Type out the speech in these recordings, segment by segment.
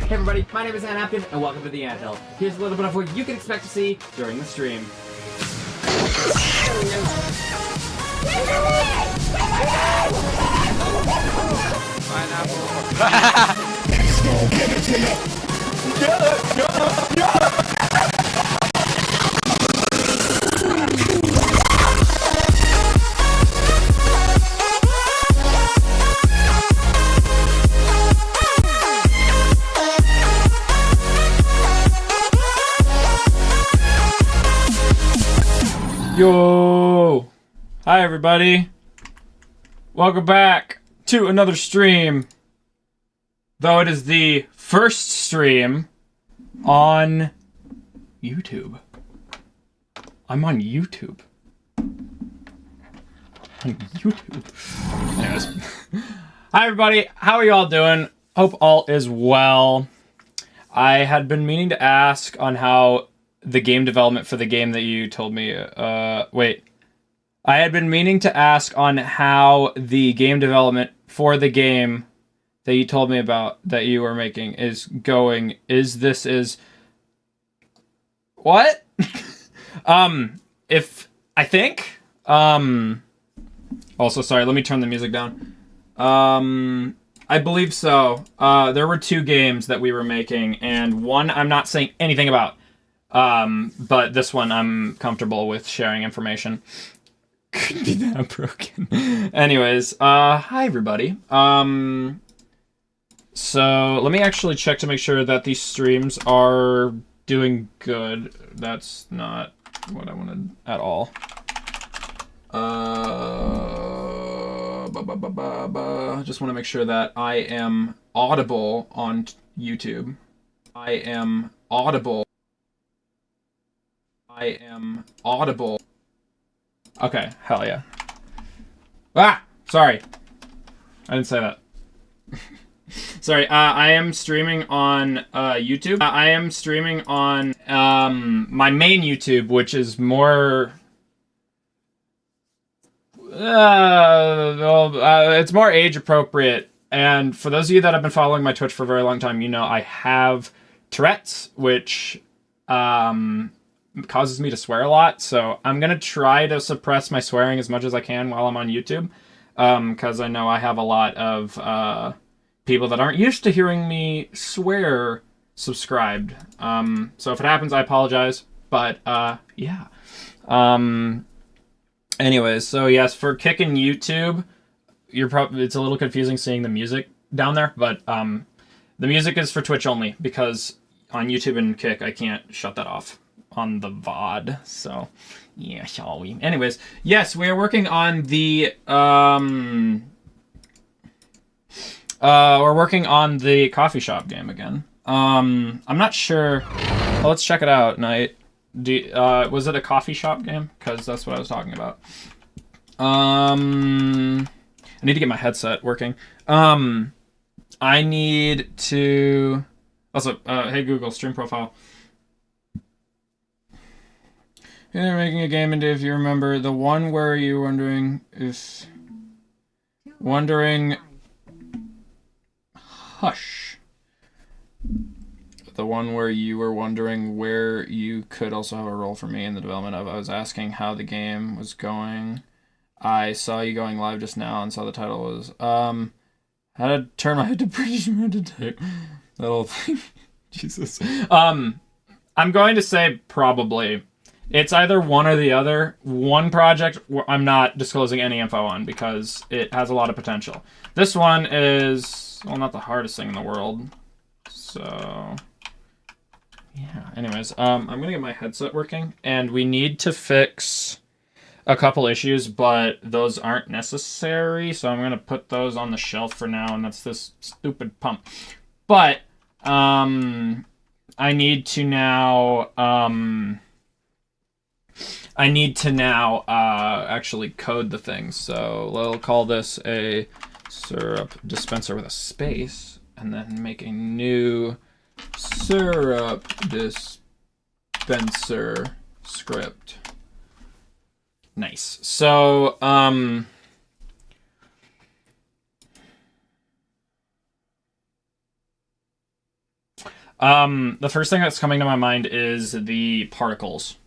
Hey everybody, my name is AntAptive, and welcome to the Anthill. Here's a little bit of what you can expect to see during the stream. Yo! Hi everybody! Welcome back to another stream. Though it is the first stream on YouTube. I'm on YouTube. Anyways. Hi everybody, how are you all doing? Hope all is well. I had been meaning to ask on how the game development for the game that you told me, wait. I had been meaning to ask on how the game development for the game that you told me about that you were making is going. What? Also, sorry, let me turn the music down. I believe so. There were two games that we were making, and one I'm not saying anything about. But this one I'm comfortable with sharing information. Could be that broken. Anyways, hi everybody. So let me actually check to make sure that these streams are doing good. That's not what I wanted at all. Just want to make sure that I am audible on YouTube. I am audible. Okay, hell yeah. Sorry. I didn't say that. Sorry, I am streaming on YouTube. I am streaming on my main YouTube, which is more... it's more age appropriate. And for those of you that have been following my Twitch for a very long time, you know I have Tourette's, which causes me to swear a lot. So I'm going to try to suppress my swearing as much as I can while I'm on YouTube. Because I know I have a lot of people that aren't used to hearing me swear subscribed. So if it happens, I apologize. But yeah. Anyways, so yes, for Kick and YouTube, it's a little confusing seeing the music down there, but the music is for Twitch only because on YouTube and Kick I can't shut that off on the VOD. So yeah, shall we? Anyways, yes, we are working on the we're working on the coffee shop game again. I'm not sure. Well, let's check it out, Knight. Was it a coffee shop game? Because that's what I was talking about. I need to get my headset working. I need to... Also, hey Google, stream profile. They're making a game, and if you remember, the one where you were wondering if... Hush. The one where you were wondering where you could also have a role for me in the development of. I was asking how the game was going. I saw you going live just now and saw the title was how to turn my head to British meditate. That whole thing. Jesus. I'm going to say probably. It's either one or the other. One project I'm not disclosing any info on because it has a lot of potential. This one is, well, not the hardest thing in the world. So... yeah, anyways, I'm gonna get my headset working, and we need to fix a couple issues, but those aren't necessary, so I'm gonna put those on the shelf for now, and that's this stupid pump. But, I need to now, actually code the thing, so we'll call this a syrup dispenser with a space, and then make a new syrup dispenser script. Nice. So, The first thing that's coming to my mind is the particles.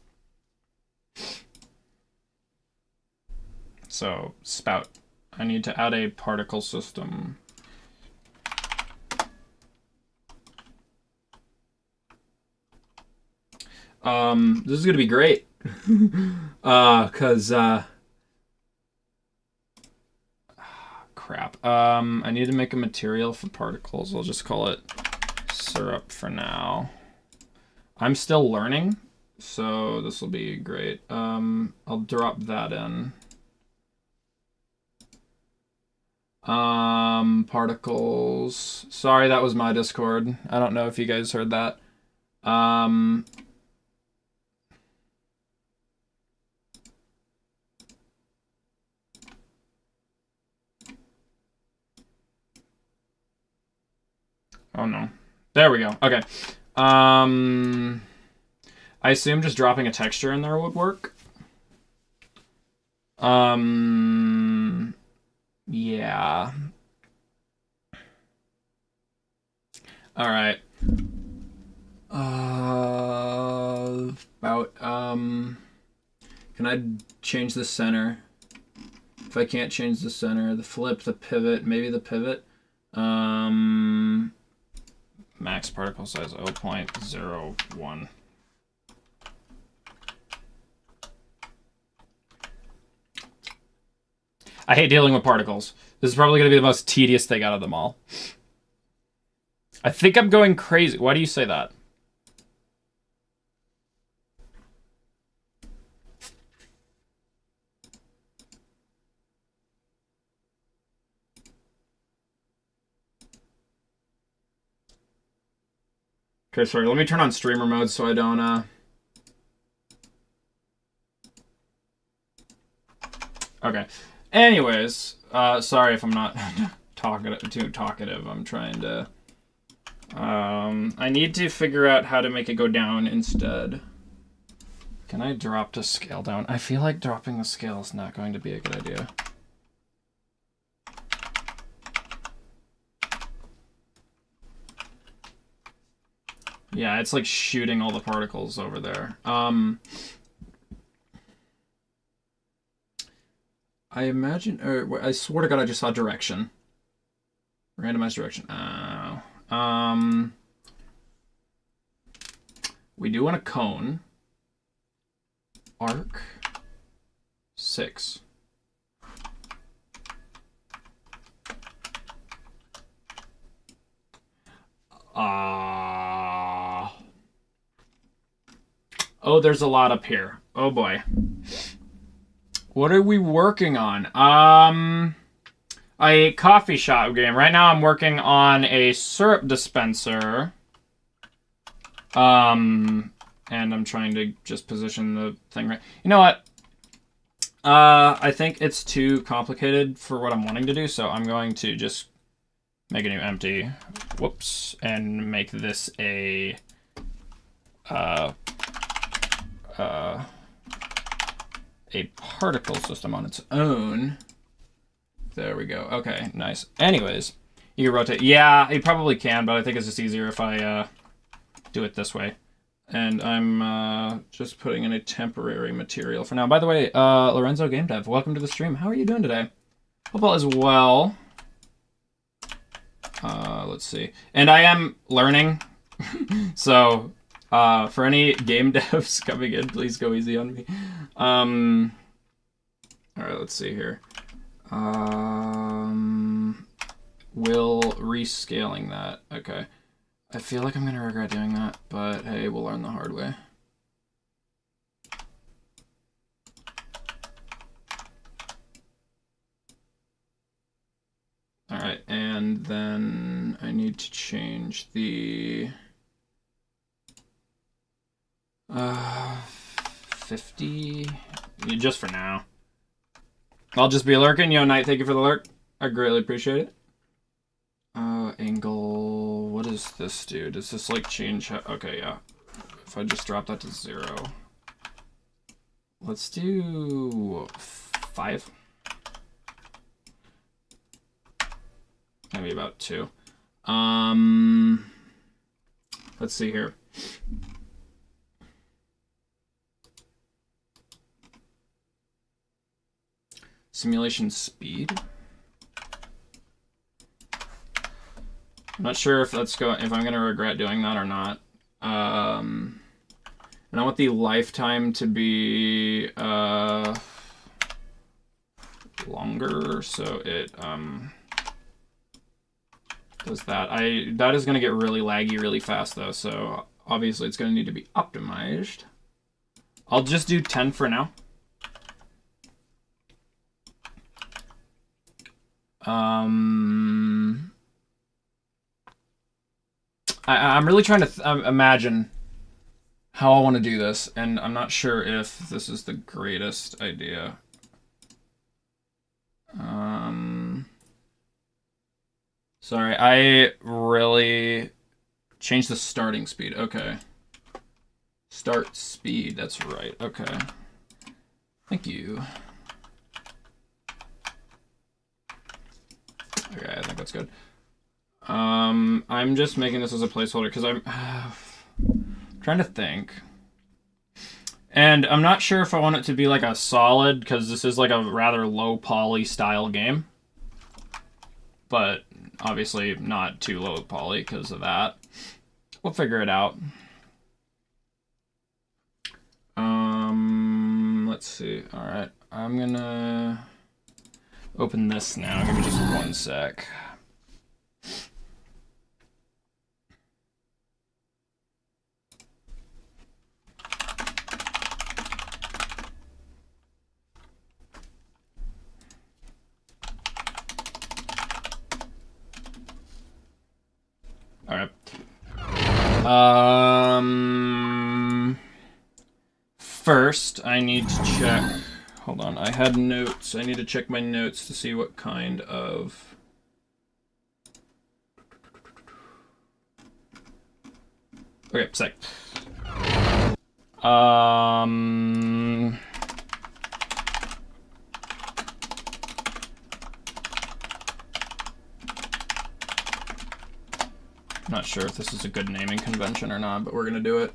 So, spout. I need to add a particle system. This is gonna be great. Crap. I need to make a material for particles. I'll just call it syrup for now. I'm still learning, so this will be great. I'll drop that in. Particles. Sorry, that was my Discord. I don't know if you guys heard that. Oh no. There we go. Okay. I assume just dropping a texture in there would work. Yeah. All right. Can I change the center? If I can't change the center, the flip, the pivot, maybe the pivot. Max particle size 0.01. I hate dealing with particles. This is probably going to be the most tedious thing out of them all. I think I'm going crazy. Why do you say that? Okay, sorry. Let me turn on streamer mode so I don't, Okay. Anyways, sorry if I'm not too talkative. I'm trying to... I need to figure out how to make it go down instead. Can I drop the scale down? I feel like dropping the scale is not going to be a good idea. Yeah, it's like shooting all the particles over there. I imagine, or I swear to God, I just saw direction. Randomized direction. We do want a cone. Arc 6. Oh, there's a lot up here. Oh boy. What are we working on? A coffee shop game. Right now I'm working on a syrup dispenser. And I'm trying to just position the thing right. You know what? I think it's too complicated for what I'm wanting to do, so I'm going to just make a new empty. Whoops. And make this a particle system on its own. There we go. Okay, nice. Anyways, you can rotate. Yeah, you probably can, but I think it's just easier if I do it this way. And I'm just putting in a temporary material for now. By the way, Lorenzo Game Dev, welcome to the stream. How are you doing today? Hope all is well. Let's see. And I am learning. So, for any game devs coming in, please go easy on me. All right, let's see here. Will rescaling that. Okay. I feel like I'm going to regret doing that, but hey, we'll learn the hard way. All right, and then I need to change the 50 just for now. I'll just be lurking. Yo, Knight, thank you for the lurk. I greatly appreciate it. Angle, what does this do? Does this like change? Okay, yeah. If I just drop that to 0. Let's do 5. Maybe about 2. Let's see here. Simulation speed. I'm not sure if if I'm gonna regret doing that or not. And I want the lifetime to be longer, so it does that. That is gonna get really laggy really fast though, so obviously it's gonna need to be optimized. I'll just do 10 for now. I'm really trying to imagine how I want to do this, and I'm not sure if this is the greatest idea. Sorry, I really changed the starting speed. Okay. Start speed, that's right. Okay. Thank you. Okay, I think that's good. I'm just making this as a placeholder because I'm trying to think. And I'm not sure if I want it to be like a solid, because this is like a rather low poly style game. But obviously not too low poly because of that. We'll figure it out. Let's see. All right, I'm gonna open this now. Give me just 1 sec. All right. First, I need to check. Hold on, I had notes. I need to check my notes to see what kind of. Okay, sec. Not sure if this is a good naming convention or not, but we're gonna do it.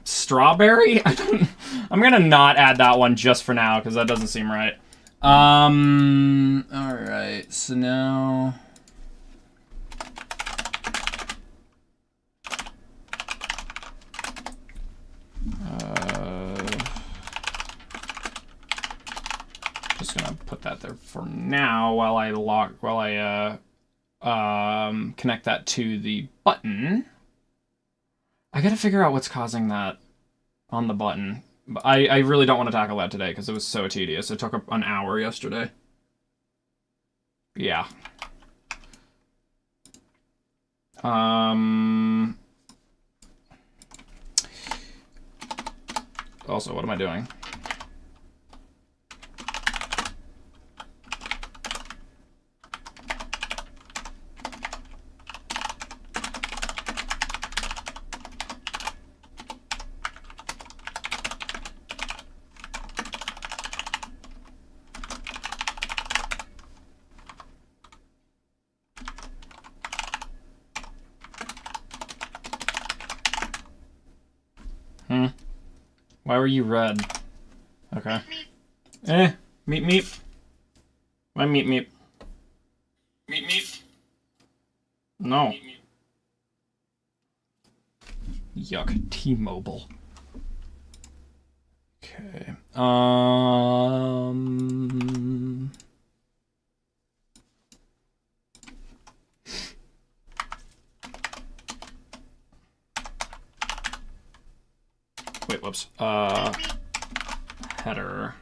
Strawberry? I'm gonna not add that one just for now because that doesn't seem right. All right, so now. Just gonna put that there for now while I connect that to the button. I gotta figure out what's causing that on the button. I really don't want to tackle that today because it was so tedious. It took an hour yesterday. Yeah. Also, what am I doing? Why were you red? Okay. Meep. Meep. Why meep meep? Meep meep. No. Meep, meep. Yuck. T-Mobile. Okay. Wait, whoops. Header.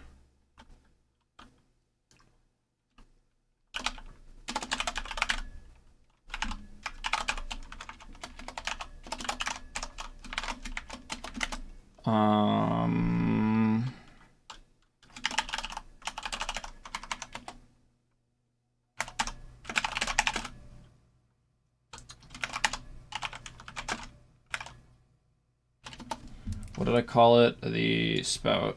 what did I call it? The spout.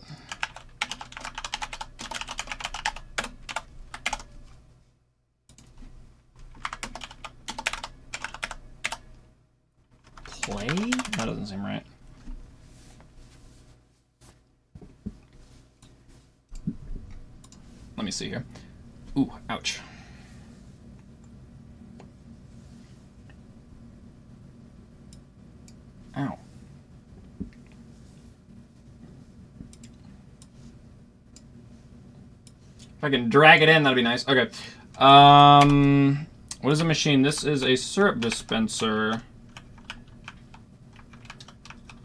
Play? That doesn't seem right. Let me see here. Ooh, ouch. Ow. If I can drag it in, that'd be nice. Okay. What is a machine? This is a syrup dispenser.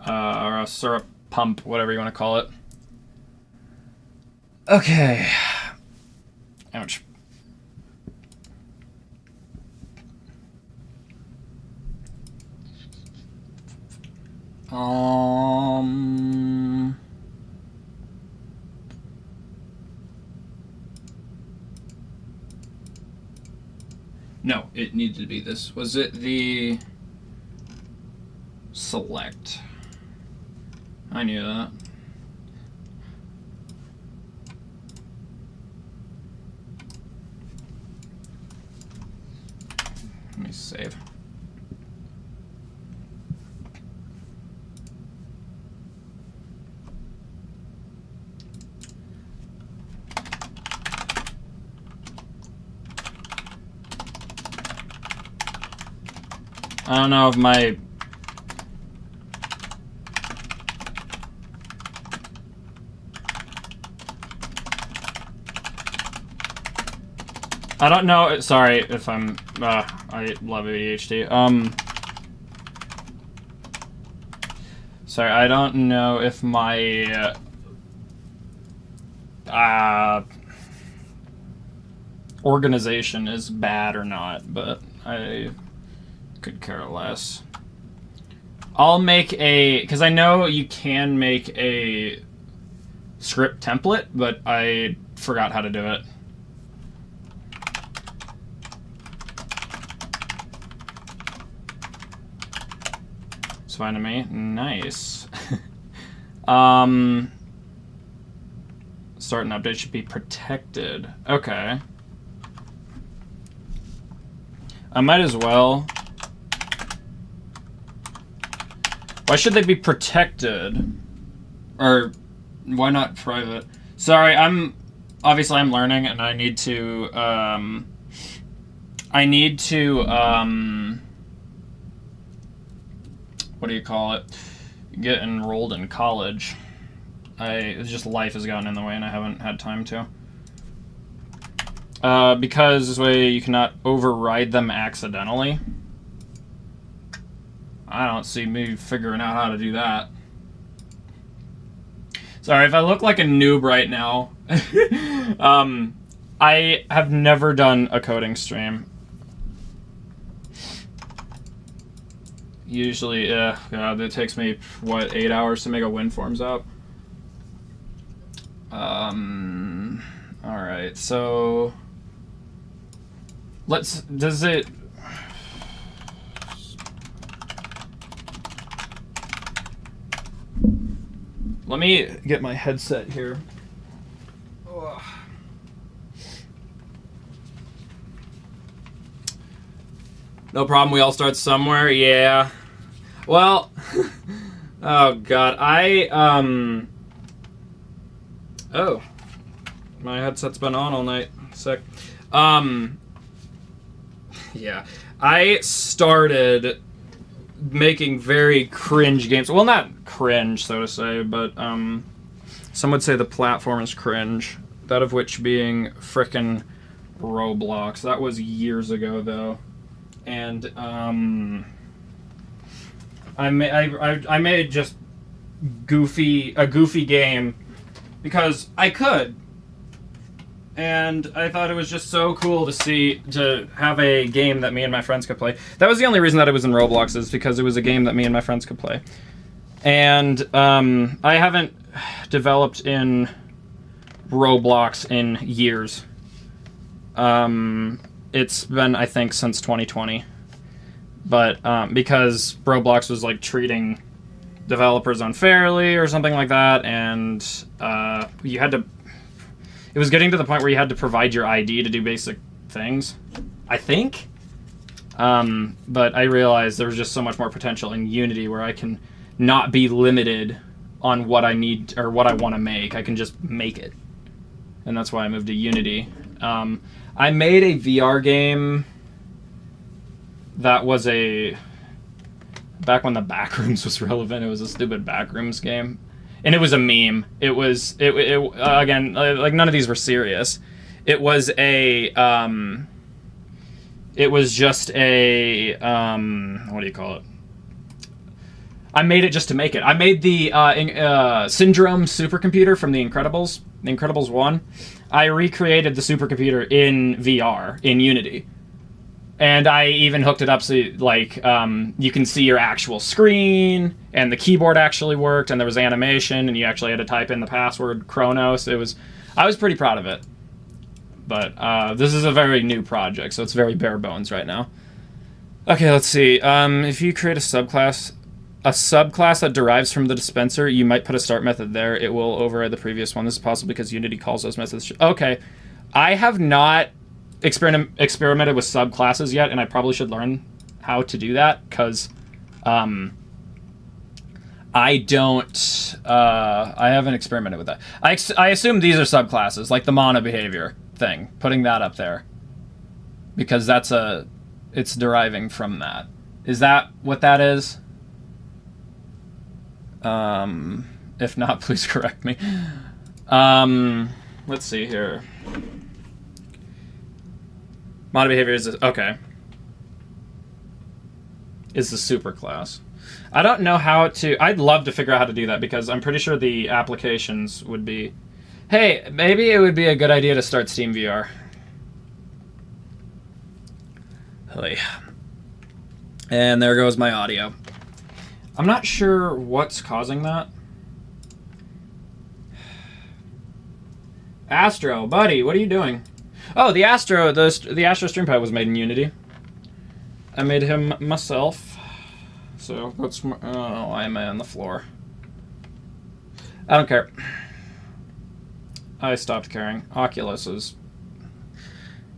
Or a syrup pump, whatever you want to call it. Okay. Ouch. No, it needed to be this. Was it the select? I knew that. Let me save. I don't know if my... I don't know, sorry if I'm, I love ADHD. Sorry, I don't know if my, organization is bad or not, but I could care less. I'll make a, because I know you can make a script template, but I forgot how to do it. It's fine to me. Nice. Start and update should be protected. Okay. I might as well. Why should they be protected? Or why not private? Sorry, obviously I'm learning and I need to what do you call it? Get enrolled in college. It's just life has gotten in the way and I haven't had time to. Because this way you cannot override them accidentally. I don't see me figuring out how to do that. Sorry, if I look like a noob right now. I have never done a coding stream. Usually, God, it takes me, what, 8 hours to make a WinForms app? Alright, so... does it... Let me get my headset here. Ugh. No problem, we all start somewhere, yeah. Well, oh god, oh, my headset's been on all night, sick. Yeah, I started making very cringe games. Well, not cringe, so to say, but some would say the platform is cringe. That of which being frickin' Roblox. That was years ago, though. And I made just a goofy game because I could, and I thought it was just so cool to have a game that me and my friends could play. That was the only reason that it was in Roblox, is because it was a game that me and my friends could play. And I haven't developed in Roblox in years. It's been, I think, since 2020. But because Roblox was like treating developers unfairly or something like that, and you had to. It was getting to the point where you had to provide your ID to do basic things, I think. But I realized there was just so much more potential in Unity where I can not be limited on what I need or what I want to make. I can just make it, and that's why I moved to Unity. I made a VR game that was back when the Backrooms was relevant. It was a stupid Backrooms game, and it was a meme. It was again, like, none of these were serious. It was just a what do you call it? I made it just to make it. I made the Syndrome supercomputer from The Incredibles 1. I recreated the supercomputer in VR in Unity. And I even hooked it up so like you can see your actual screen, and the keyboard actually worked, and there was animation, and you actually had to type in the password Kronos. I was pretty proud of it. But this is a very new project, so it's very bare bones right now. Okay, let's see. If you create a subclass that derives from the dispenser, you might put a start method there. It will override the previous one. This is possible because Unity calls those methods. Okay, I have not experimented with subclasses yet, and I probably should learn how to do that, because I haven't experimented with that. I assume these are subclasses, like the mono behavior thing, putting that up there, because it's deriving from that. Is that what that is? If not, please correct me. Let's see here. Mono behavior is okay. Is the superclass. I don't know how to. I'd love to figure out how to do that, because I'm pretty sure the applications would be. Hey, maybe it would be a good idea to start Steam VR. And there goes my audio. I'm not sure what's causing that. Astro, buddy, what are you doing? Oh, the Astro StreamPad was made in Unity. I made him myself. So that's my, oh, why am I on the floor? I don't care. I stopped caring. Oculus is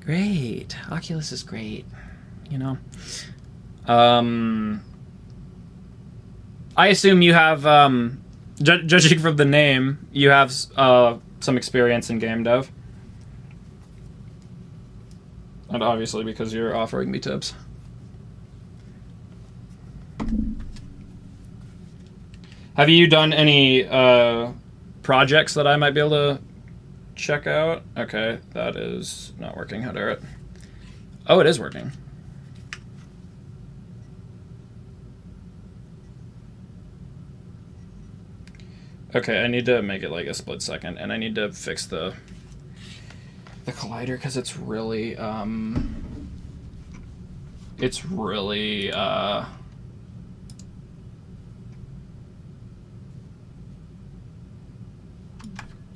great. Oculus is great. You know. I assume you have, judging from the name, you have some experience in game dev. And obviously because you're offering me tips. Have you done any projects that I might be able to check out? Okay, that is not working. How dare it? Oh, it is working. Okay, I need to make it like a split second, and I need to fix the collider, because it's really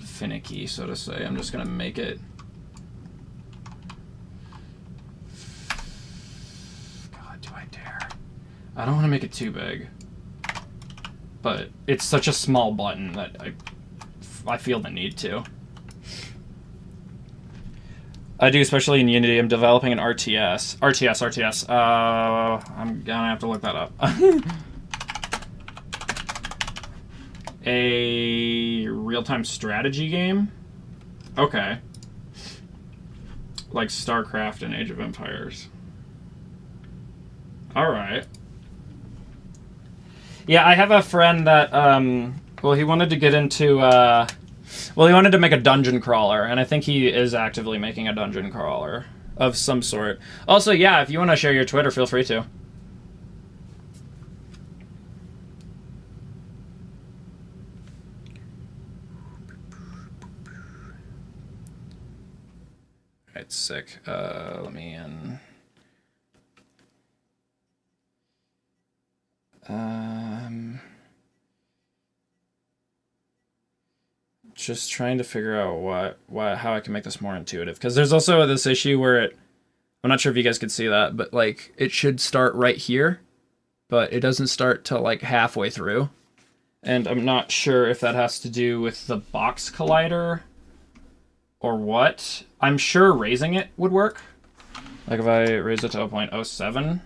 finicky, so to say. I'm just gonna make it. God, do I dare? I don't want to make it too big, but it's such a small button that I feel the need to. I do, especially in Unity. I'm developing an RTS. I'm gonna have to look that up. A real-time strategy game? Okay. Like StarCraft and Age of Empires. Alright. Yeah, I have a friend that, well, he wanted to get into, well, he wanted to make a dungeon crawler, and I think he is actively making a dungeon crawler of some sort. Also, yeah, if you want to share your Twitter, feel free to. Alright, sick. Let me in. Just trying to figure out how I can make this more intuitive, because there's also this issue where I'm not sure if you guys could see that, but like it should start right here, but it doesn't start till like halfway through. And I'm not sure if that has to do with the box collider or what. I'm sure raising it would work. Like if I raise it to 0.07,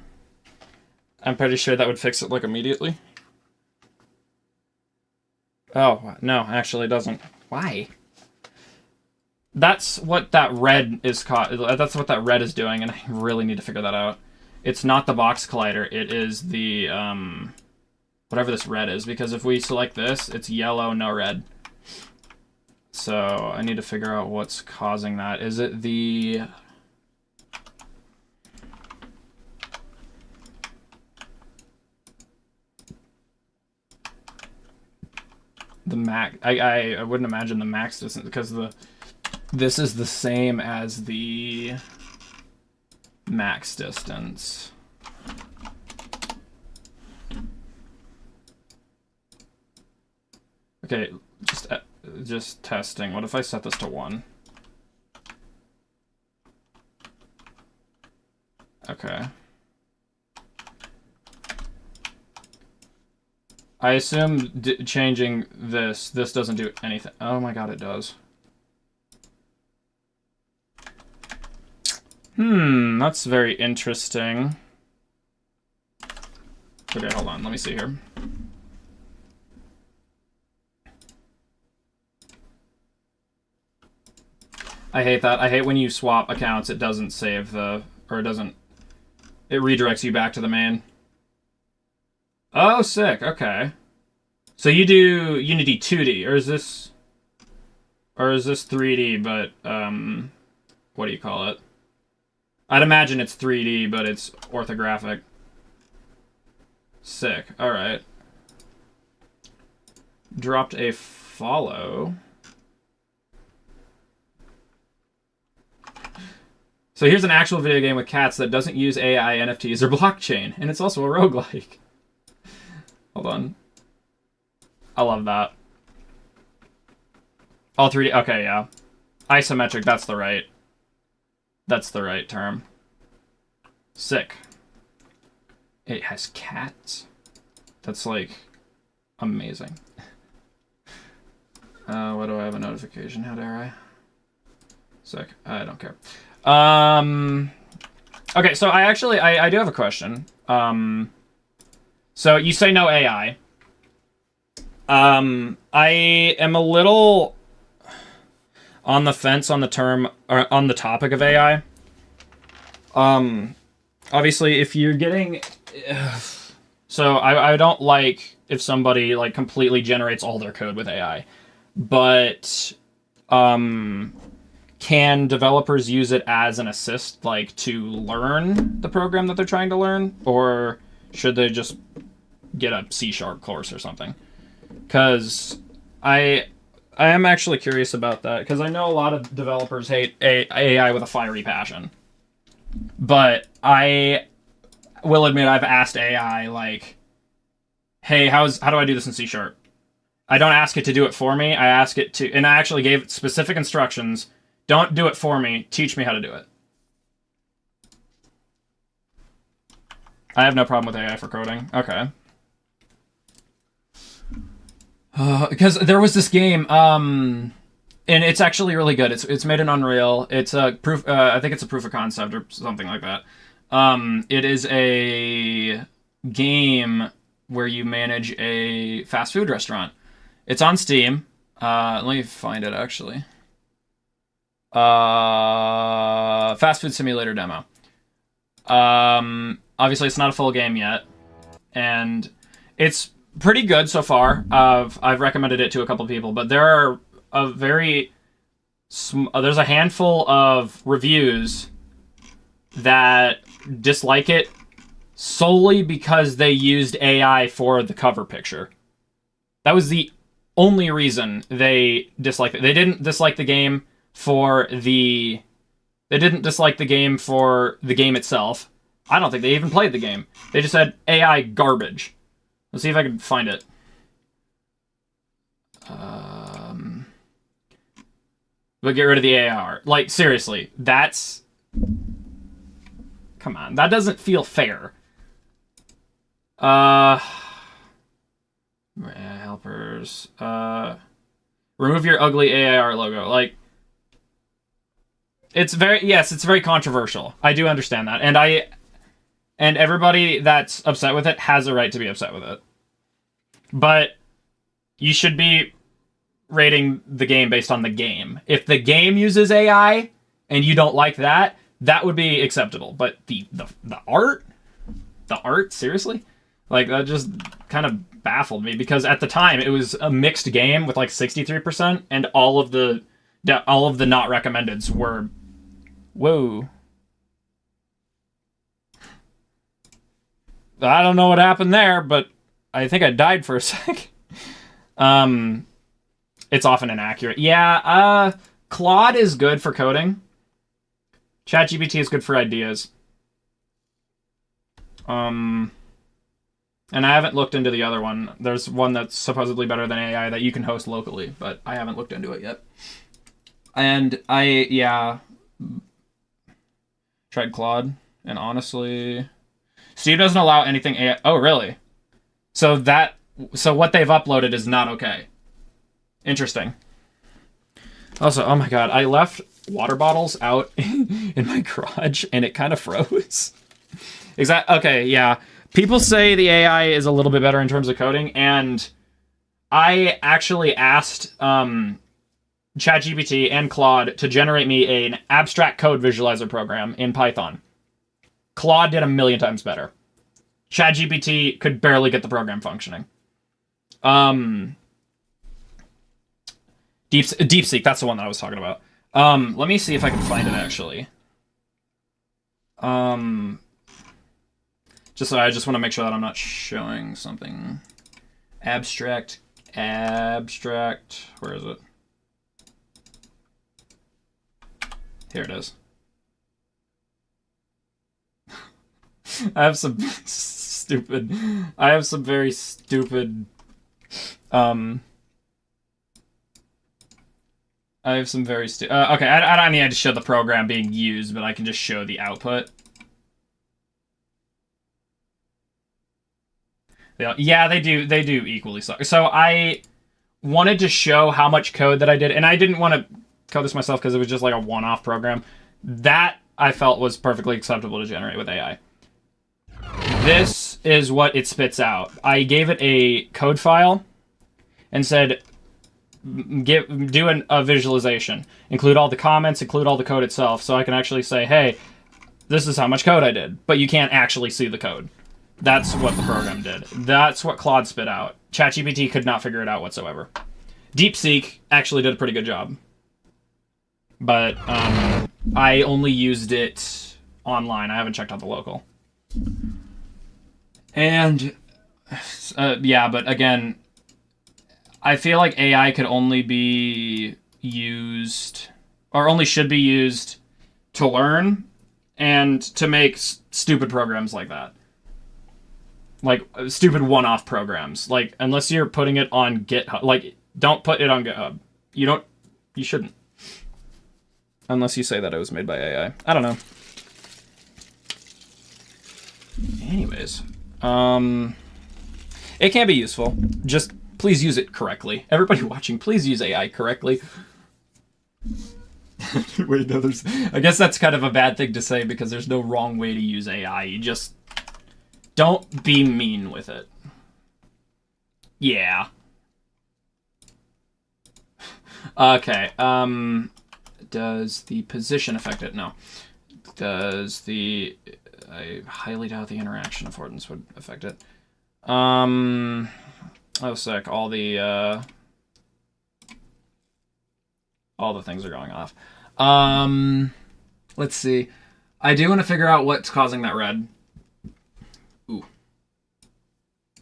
I'm pretty sure that would fix it like immediately. Oh, no, actually it doesn't. Why? That's what that red is that's what that red is doing, and I really need to figure that out. It's not the box collider, it is the whatever this red is, because if we select this, it's yellow, no red. So I need to figure out what's causing that. Is it the max? I wouldn't imagine the max distance, because this is the same as the max distance. Okay, just testing. What if I set this to 1? Okay. I assume changing this doesn't do anything. Oh my god, it does. That's very interesting. Okay, hold on. Let me see here. I hate that. I hate when you swap accounts, it doesn't save it redirects you back to the main. Oh, sick. Okay. So you do Unity 2D, or is this 3D, but, what do you call it? I'd imagine it's 3D, but it's orthographic. Sick. Alright. Dropped a follow. So here's an actual video game with cats that doesn't use AI, NFTs, or blockchain, and it's also a roguelike. Hold on. I love that. All 3D. Okay, yeah. Isometric, that's the right term. Sick. It has cats. That's, like, amazing. What do I have a notification? How dare I? Sick. I don't care. Okay, so I do have a question. So you say no AI. I am a little on the fence on the term, or on the topic of AI. Obviously, if you're getting... So I don't like if somebody, like, completely generates all their code with AI. But, can developers use it as an assist, like, to learn the program that they're trying to learn? Or should they just get a C# course or something? Because I am actually curious about that, because I know a lot of developers hate AI with a fiery passion. But I will admit I've asked AI, like, hey, how do I do this in C#? I don't ask it to do it for me. I ask it to... And I actually gave it specific instructions. Don't do it for me. Teach me how to do it. I have no problem with AI for coding. Okay. Because there was this game, and it's actually really good. It's made in Unreal. It's a proof. I think it's a proof of concept or something like that. It is a game where you manage a fast food restaurant. It's on Steam. Let me find it actually. Fast food simulator demo. Obviously, it's not a full game yet, and it's pretty good so far. I've recommended it to a couple people, but there are there's a handful of reviews that dislike it solely because they used AI for the cover picture. That was the only reason they disliked it. They didn't dislike the game for the game itself. I don't think they even played the game. They just said AI garbage. Let's see if I can find it. But get rid of the AI. Like, seriously, that's... Come on, that doesn't feel fair. Help developers. Remove your ugly AI art logo. Like, it's very controversial. I do understand that. And everybody that's upset with it has a right to be upset with it. But you should be rating the game based on the game. If the game uses AI and you don't like that, that would be acceptable. But the art, seriously? Like, that just kind of baffled me, because at the time it was a mixed game with like 63%, and all of the not recommendeds were, whoa. I don't know what happened there, but I think I died for a sec. It's often inaccurate. Yeah, Claude is good for coding. ChatGPT is good for ideas. And I haven't looked into the other one. There's one that's supposedly better than AI that you can host locally, but I haven't looked into it yet. And tried Claude, and honestly, Steam doesn't allow anything AI. Oh, really? So what they've uploaded is not okay. Interesting. Also, oh my god, I left water bottles out in my garage, and it kind of froze. Okay, yeah. People say the AI is a little bit better in terms of coding, and I actually asked ChatGPT and Claude to generate me an abstract code visualizer program in Python. Claude did 1,000,000 times better. ChatGPT could barely get the program functioning. DeepSeek, that's the one that I was talking about. Let me see if I can find it, actually. I just want to make sure that I'm not showing something. Abstract. Where is it? Here it is. I have some very stupid. Okay, I don't need to show the program being used, but I can just show the output. Yeah, they do equally suck. So I wanted to show how much code that I did, and I didn't want to code this myself because it was just like a one-off program. That I felt was perfectly acceptable to generate with AI. This is what it spits out. I gave it a code file and said, do a visualization. Include all the comments, include all the code itself, so I can actually say, hey, this is how much code I did. But you can't actually see the code. That's what the program did. That's what Claude spit out. ChatGPT could not figure it out whatsoever. DeepSeek actually did a pretty good job. But I only used it online. I haven't checked out the local. And, yeah, but again, I feel like AI could only be used, or only should be used, to learn and to make stupid programs like that. Like, stupid one-off programs. Like, unless you're putting it on GitHub. Like, don't put it on GitHub. You shouldn't. Unless you say that it was made by AI. I don't know. Anyways. It can be useful. Just, please use it correctly. Everybody watching, please use AI correctly. Wait, no, I guess that's kind of a bad thing to say, because there's no wrong way to use AI. You just... don't be mean with it. Yeah. Okay, does the position affect it? No. Does the... I highly doubt the interaction affordance would affect it. Oh, sick. All the things are going off. Let's see. I do want to figure out what's causing that red. Ooh.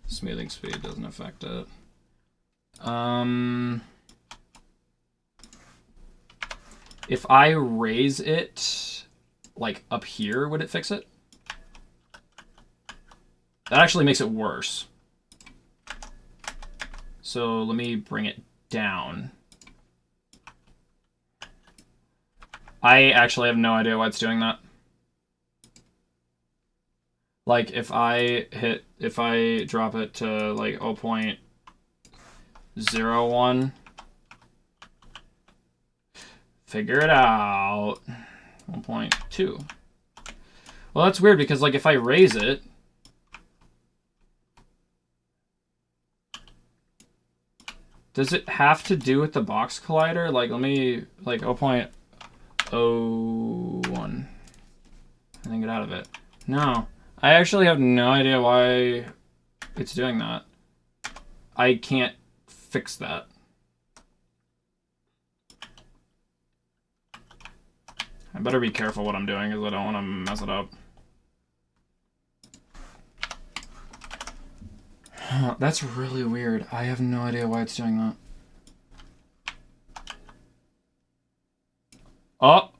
Smoothing speed doesn't affect it. If I raise it, like, up here, would it fix it? That actually makes it worse. So let me bring it down. I actually have no idea why it's doing that. Like, if I drop it to, like, 0, 1. Figure it out. 1.2. Well, that's weird because, like, if I raise it, does it have to do with the box collider? Like, let me, like, 0.01. And then get out of it. No. I actually have no idea why it's doing that. I can't fix that. I better be careful what I'm doing because I don't want to mess it up. That's really weird. I have no idea why it's doing that. Oh!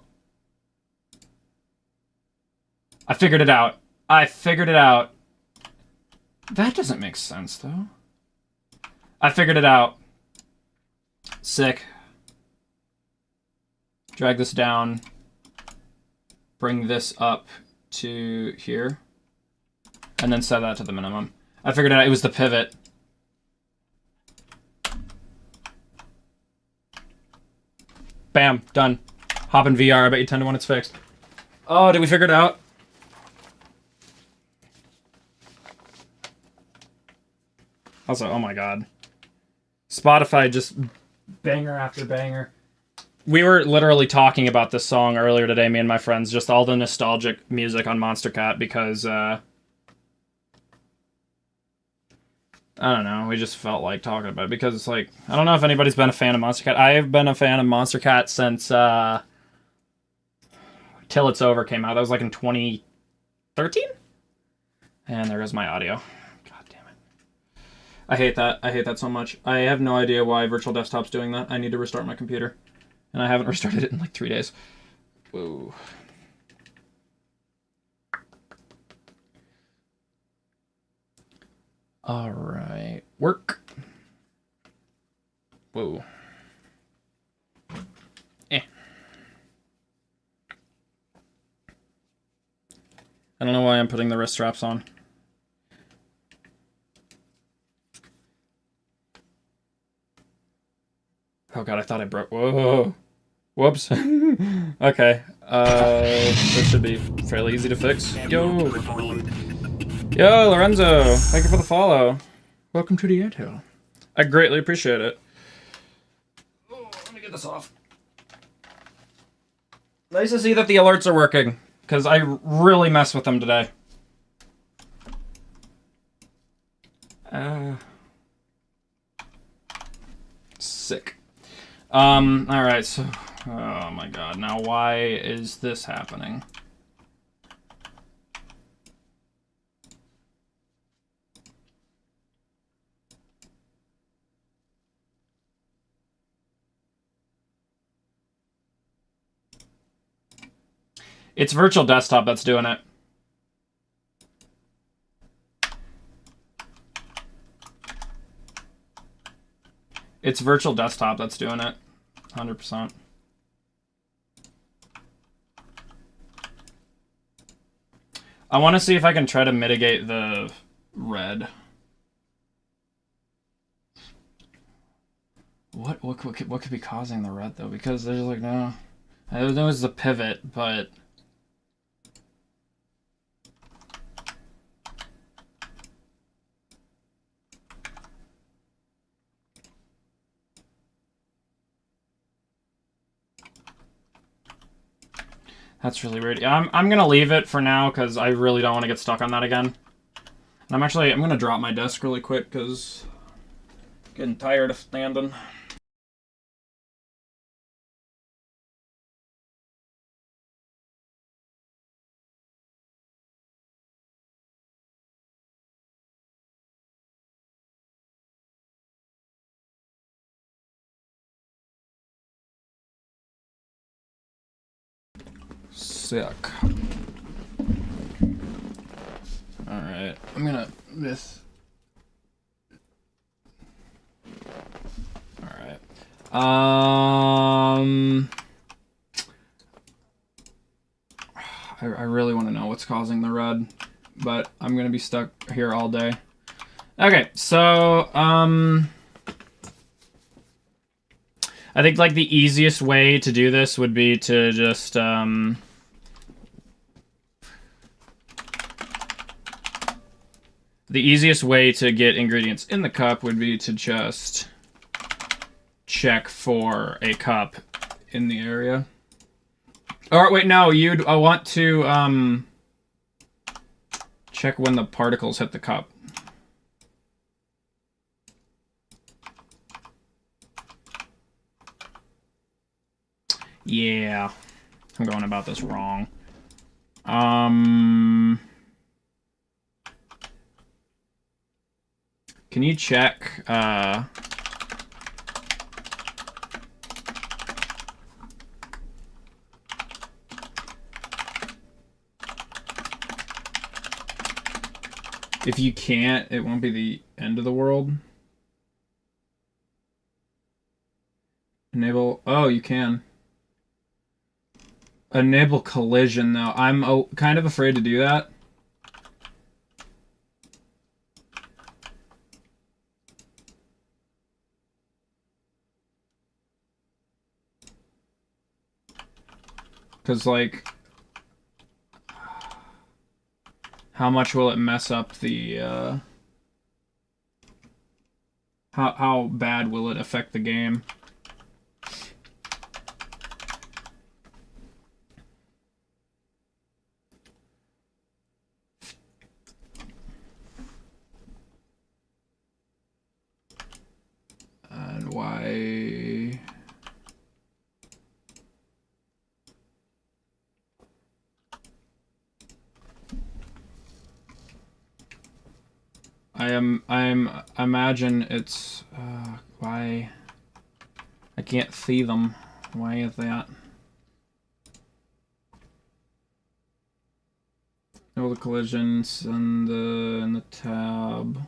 I figured it out. I figured it out. That doesn't make sense, though. I figured it out. Sick. Drag this down. Bring this up to here. And then set that to the minimum. I figured it out. It was the pivot. Bam. Done. Hop in VR. I bet you 10 to 1 it's fixed. Oh, did we figure it out? Also, oh my god. Spotify just banger after banger. We were literally talking about this song earlier today, me and my friends, just all the nostalgic music on Monster Cat because, I don't know, we just felt like talking about it because it's like, I don't know if anybody's been a fan of Monster Cat. I've been a fan of Monster Cat since, Till It's Over came out. That was like in 2013? And there goes my audio. I hate that. I hate that so much. I have no idea why Virtual Desktop's doing that. I need to restart my computer. And I haven't restarted it in like 3 days. Whoa. All right. Work. Whoa. I don't know why I'm putting the wrist straps on. Oh god, I thought I broke. Whoa. Whoops. Okay. This should be fairly easy to fix. Yo! Yo, Lorenzo! Thank you for the follow. Welcome to the AntAptive. I greatly appreciate it. Oh, let me get this off. Nice to see that the alerts are working, because I really mess with them today. Sick. Alright, so... Oh my god, now why is this happening? It's Virtual Desktop that's doing it. It's Virtual Desktop that's doing it. 100%. I want to see if I can try to mitigate the red. What could be causing the red though? Because there's like no... I know it's the pivot, but... That's really weird. Yeah, I'm gonna leave it for now because I really don't want to get stuck on that again. And I'm gonna drop my desk really quick because I'm getting tired of standing. Sick. Alright, I'm gonna this. Alright. I really want to know what's causing the red, but I'm gonna be stuck here all day. Okay, so I think like the easiest way to do this would be to just the easiest way to get ingredients in the cup would be to just check for a cup in the area. Or wait, no, I want to check when the particles hit the cup. Yeah, I'm going about this wrong. Can you check if you can't, it won't be the end of the world. Enable, oh, you can. Enable collision, though. I'm kind of afraid to do that. Because, like, how much will it mess up the, how bad will it affect the game? And why? I imagine it's, why? I can't see them. Why is that? All the collisions and the tab.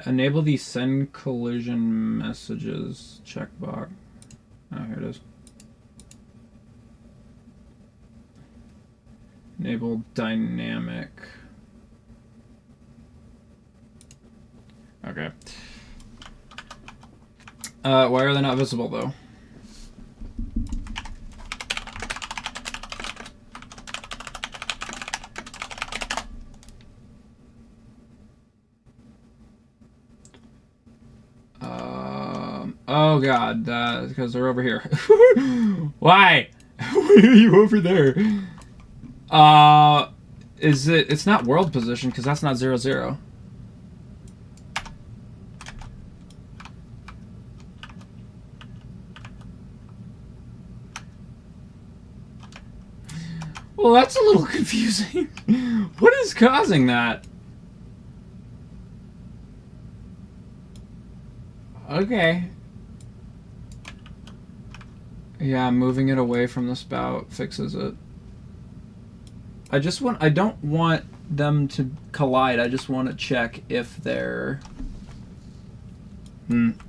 Enable the send collision messages checkbox. Oh, here it is. Enable dynamic. Okay. Why are they not visible though? Oh god, because they're over here. Why? Why are you over there? It's not world position because that's not 0, 0. Well, that's a little confusing. What is causing that? Okay. Yeah, moving it away from the spout fixes it. I don't want them to collide. I just want to check if they're...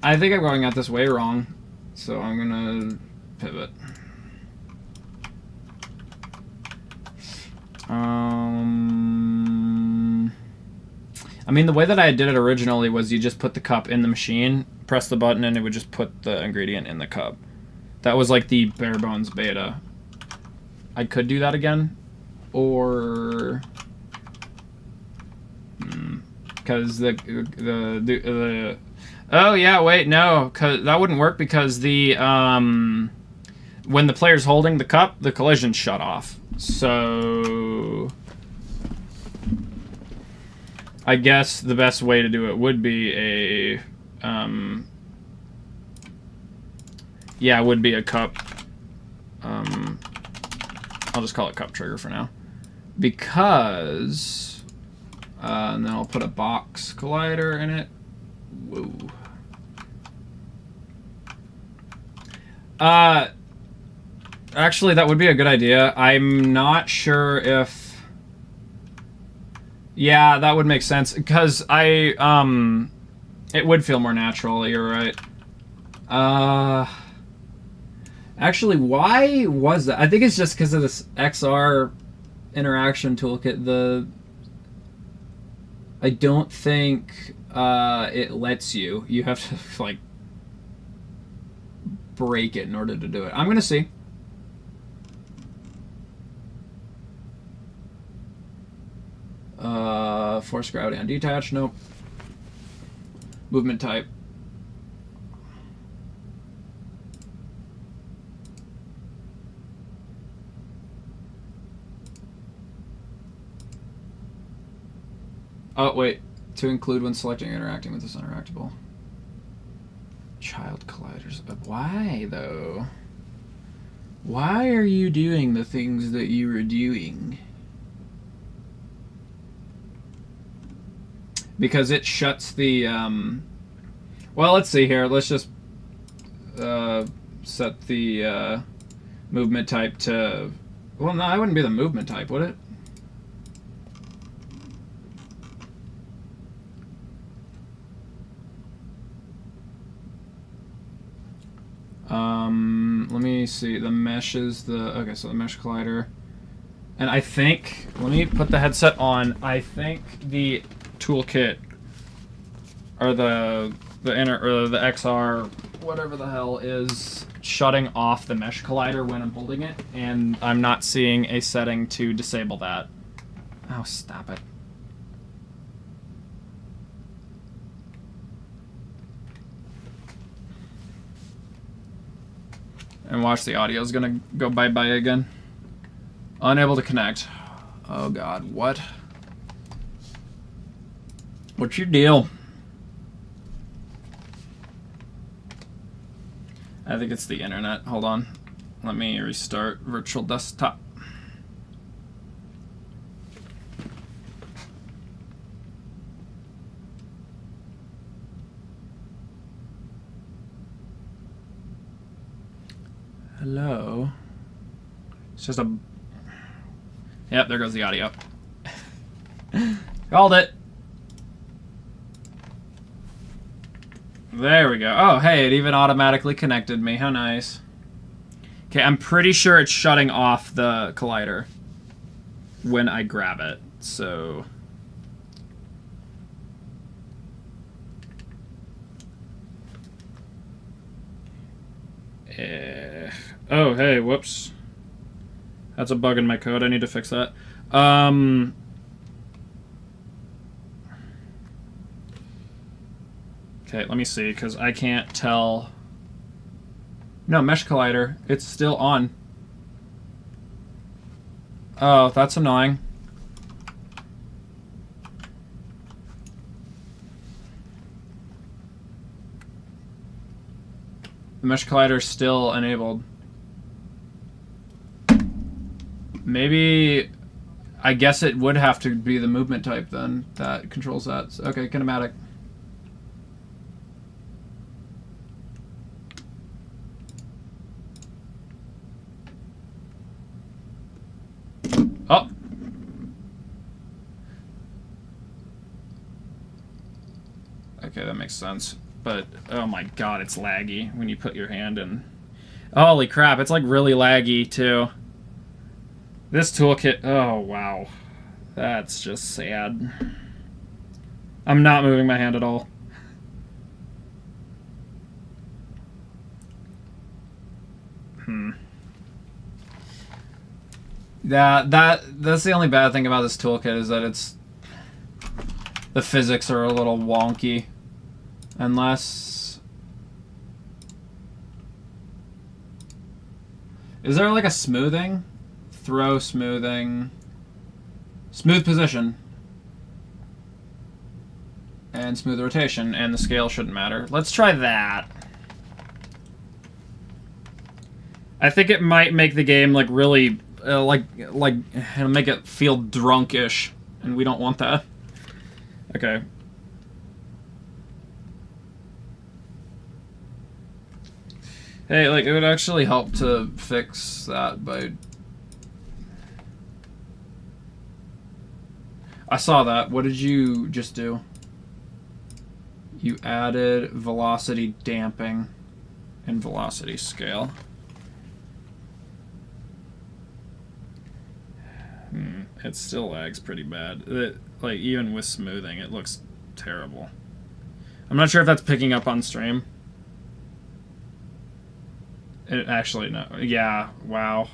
I think I'm going at this way wrong. So I'm gonna pivot. I mean, the way that I did it originally was you just put the cup in the machine, press the button, and it would just put the ingredient in the cup. That was like the bare bones beta. I could do that again, or because the oh yeah, wait, no, cause that wouldn't work because the when the player's holding the cup, the collision shut off. So I guess the best way to do it would be a yeah, it would be a cup. I'll just call it cup trigger for now. Because, and then I'll put a box collider in it. Whoa. Actually, that would be a good idea. I'm not sure if... Yeah, that would make sense. Because it would feel more natural, you're right. Actually, why was that? I think it's just because of this XR interaction toolkit. I don't think it lets you. You have to like break it in order to do it. I'm gonna see. Force gravity on detach. Nope. Movement type. Oh, wait. To include when selecting or interacting with this interactable. Child colliders. Why, though? Why are you doing the things that you were doing? Because it shuts the... well, let's see here. Let's just set the movement type to... Well, no, it wouldn't be the movement type, would it? Let me see. The mesh is the... Okay, so the mesh collider. And I think... Let me put the headset on. I think the toolkit or the XR, whatever the hell, is shutting off the mesh collider when I'm holding it, and I'm not seeing a setting to disable that. Oh, stop it. And watch, the audio is gonna go bye-bye again. Unable to connect. Oh god, what? What's your deal? I think it's the internet. Hold on. Let me restart virtual desktop. Hello. It's just a... Yep, there goes the audio. Called it. There we go. Oh, hey, it even automatically connected me. How nice. Okay, I'm pretty sure it's shutting off the collider when I grab it, so... Oh, hey, whoops. That's a bug in my code. I need to fix that. Okay, let me see, because I can't tell. No, mesh collider. It's still on. Oh, that's annoying. The mesh collider is still enabled. Maybe, I guess it would have to be the movement type then that controls that. So, okay, kinematic. Oh. Okay, that makes sense. But, oh my god, it's laggy when you put your hand in. Holy crap, it's like really laggy too. This toolkit, oh wow. That's just sad. I'm not moving my hand at all. That's the only bad thing about this toolkit, is that it's... the physics are a little wonky. Unless... Is there like a smoothing? Throw smoothing. Smooth position. And smooth rotation, and the scale shouldn't matter. Let's try that. I think it might make the game like really, it'll make it feel drunkish, and we don't want that. Okay. Hey, like, it would actually help to fix that by... I saw that. What did you just do? You added velocity damping and velocity scale. It still lags pretty bad. Like, even with smoothing, it looks terrible. I'm not sure if that's picking up on stream. It actually, no. Yeah, wow.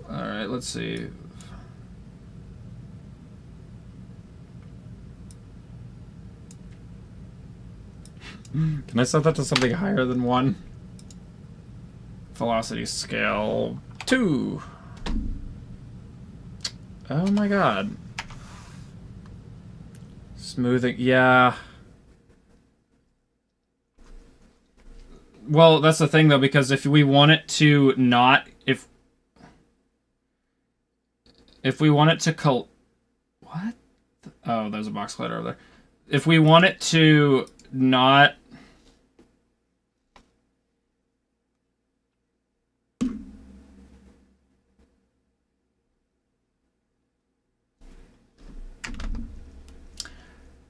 Alright, let's see. Can I set that to something higher than 1? Velocity scale 2. Oh my god. Smoothing, yeah. Well, that's the thing though, because if we want it to not, if we want it to what? Oh, there's a box collider over there. If we want it to not...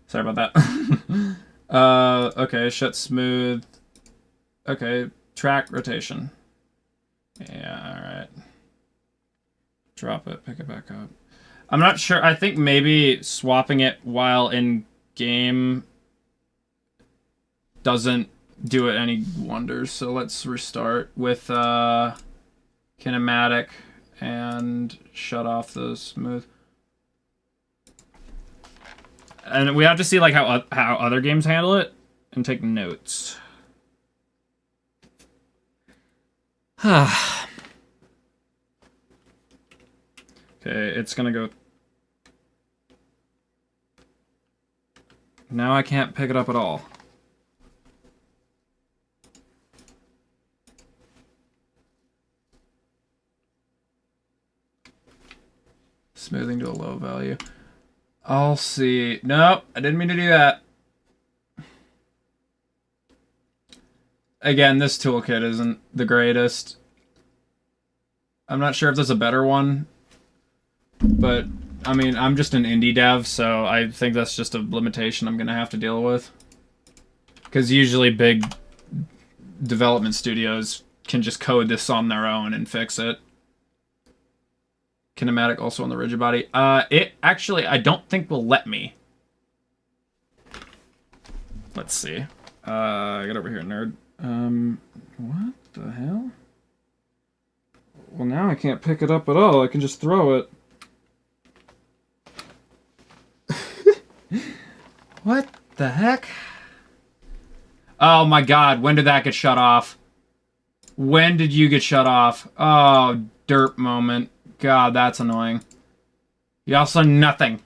Sorry about that. Okay, shut smooth. Okay, track rotation. Yeah, alright. Drop it, pick it back up. I'm not sure. I think maybe swapping it while in game doesn't do it any wonders. So let's restart with kinematic and shut off the smooth. And we have to see like how other games handle it and take notes. Okay, it's gonna go. Now I can't pick it up at all. Smoothing to a low value. I'll see. Nope, I didn't mean to do that. Again, this toolkit isn't the greatest. I'm not sure if there's a better one. But, I mean, I'm just an indie dev, so I think that's just a limitation I'm going to have to deal with. Because usually big development studios can just code this on their own and fix it. Kinematic also on the rigid body. It actually, I don't think will let me. Let's see. Get over here, nerd. What the hell? Well, now I can't pick it up at all. I can just throw it. What the heck? Oh my god, when did that get shut off? When did you get shut off? Oh, derp moment. God, that's annoying. Y'all saw nothing.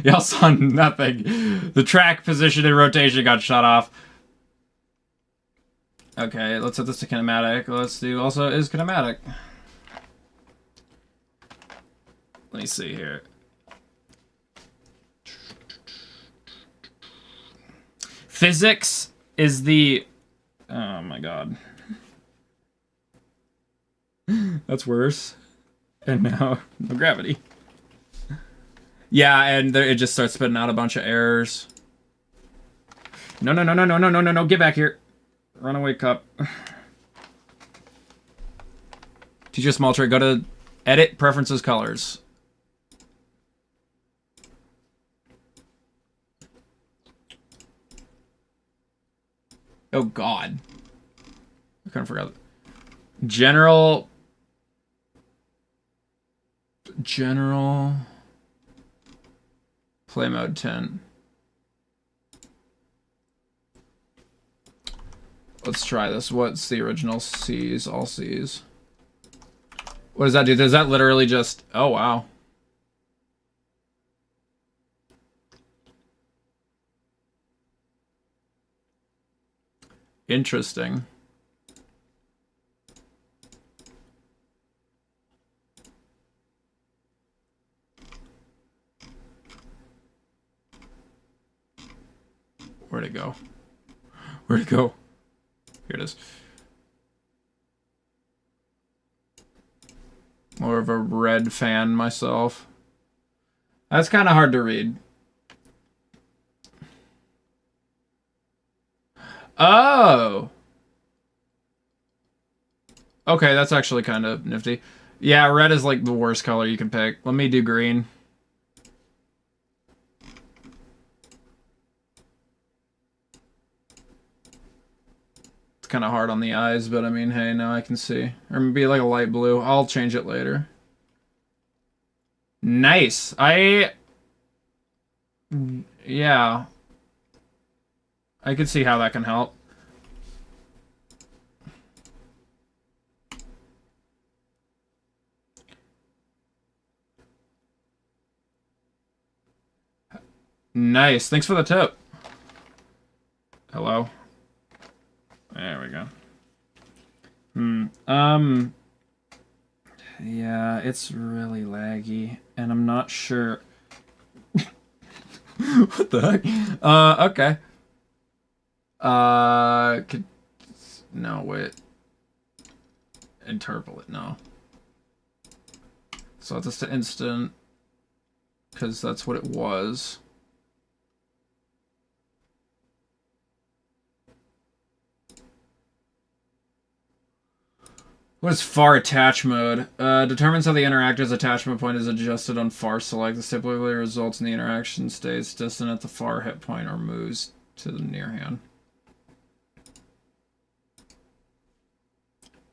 Y'all saw nothing. The track position and rotation got shut off. Okay, let's set this to kinematic. Let's do also is kinematic. Let me see here. Physics is the... Oh my god. That's worse. And now, no gravity. Yeah, and it just starts spitting out a bunch of errors. No, no, no, no, no, no, no, no, no, get back here. Runaway cup. Teach you a small trick. Go to Edit, Preferences, Colors. Oh, God. I kind of forgot. General... Play mode 10. Let's try this. What's the original C's? All C's. What does that do? Does that literally just... Oh, wow. Interesting. Where'd it go? Where'd it go? Here it is. More of a red fan myself. That's kind of hard to read. Oh! Okay, that's actually kind of nifty. Yeah, red is like the worst color you can pick. Let me do green. It's kind of hard on the eyes, but I mean, hey, now I can see. Or maybe like a light blue. I'll change it later. Nice. Yeah. I could see how that can help. Nice. Thanks for the tip. Hello. There we go. Yeah, it's really laggy, and I'm not sure. What the heck? Okay. No, wait. Interpolate, no. So this to instant, because that's what it was. What is far attach mode? Determines how the interactor's attachment point is adjusted on far select. This typically results in the interaction stays distant at the far hit point or moves to the near hand.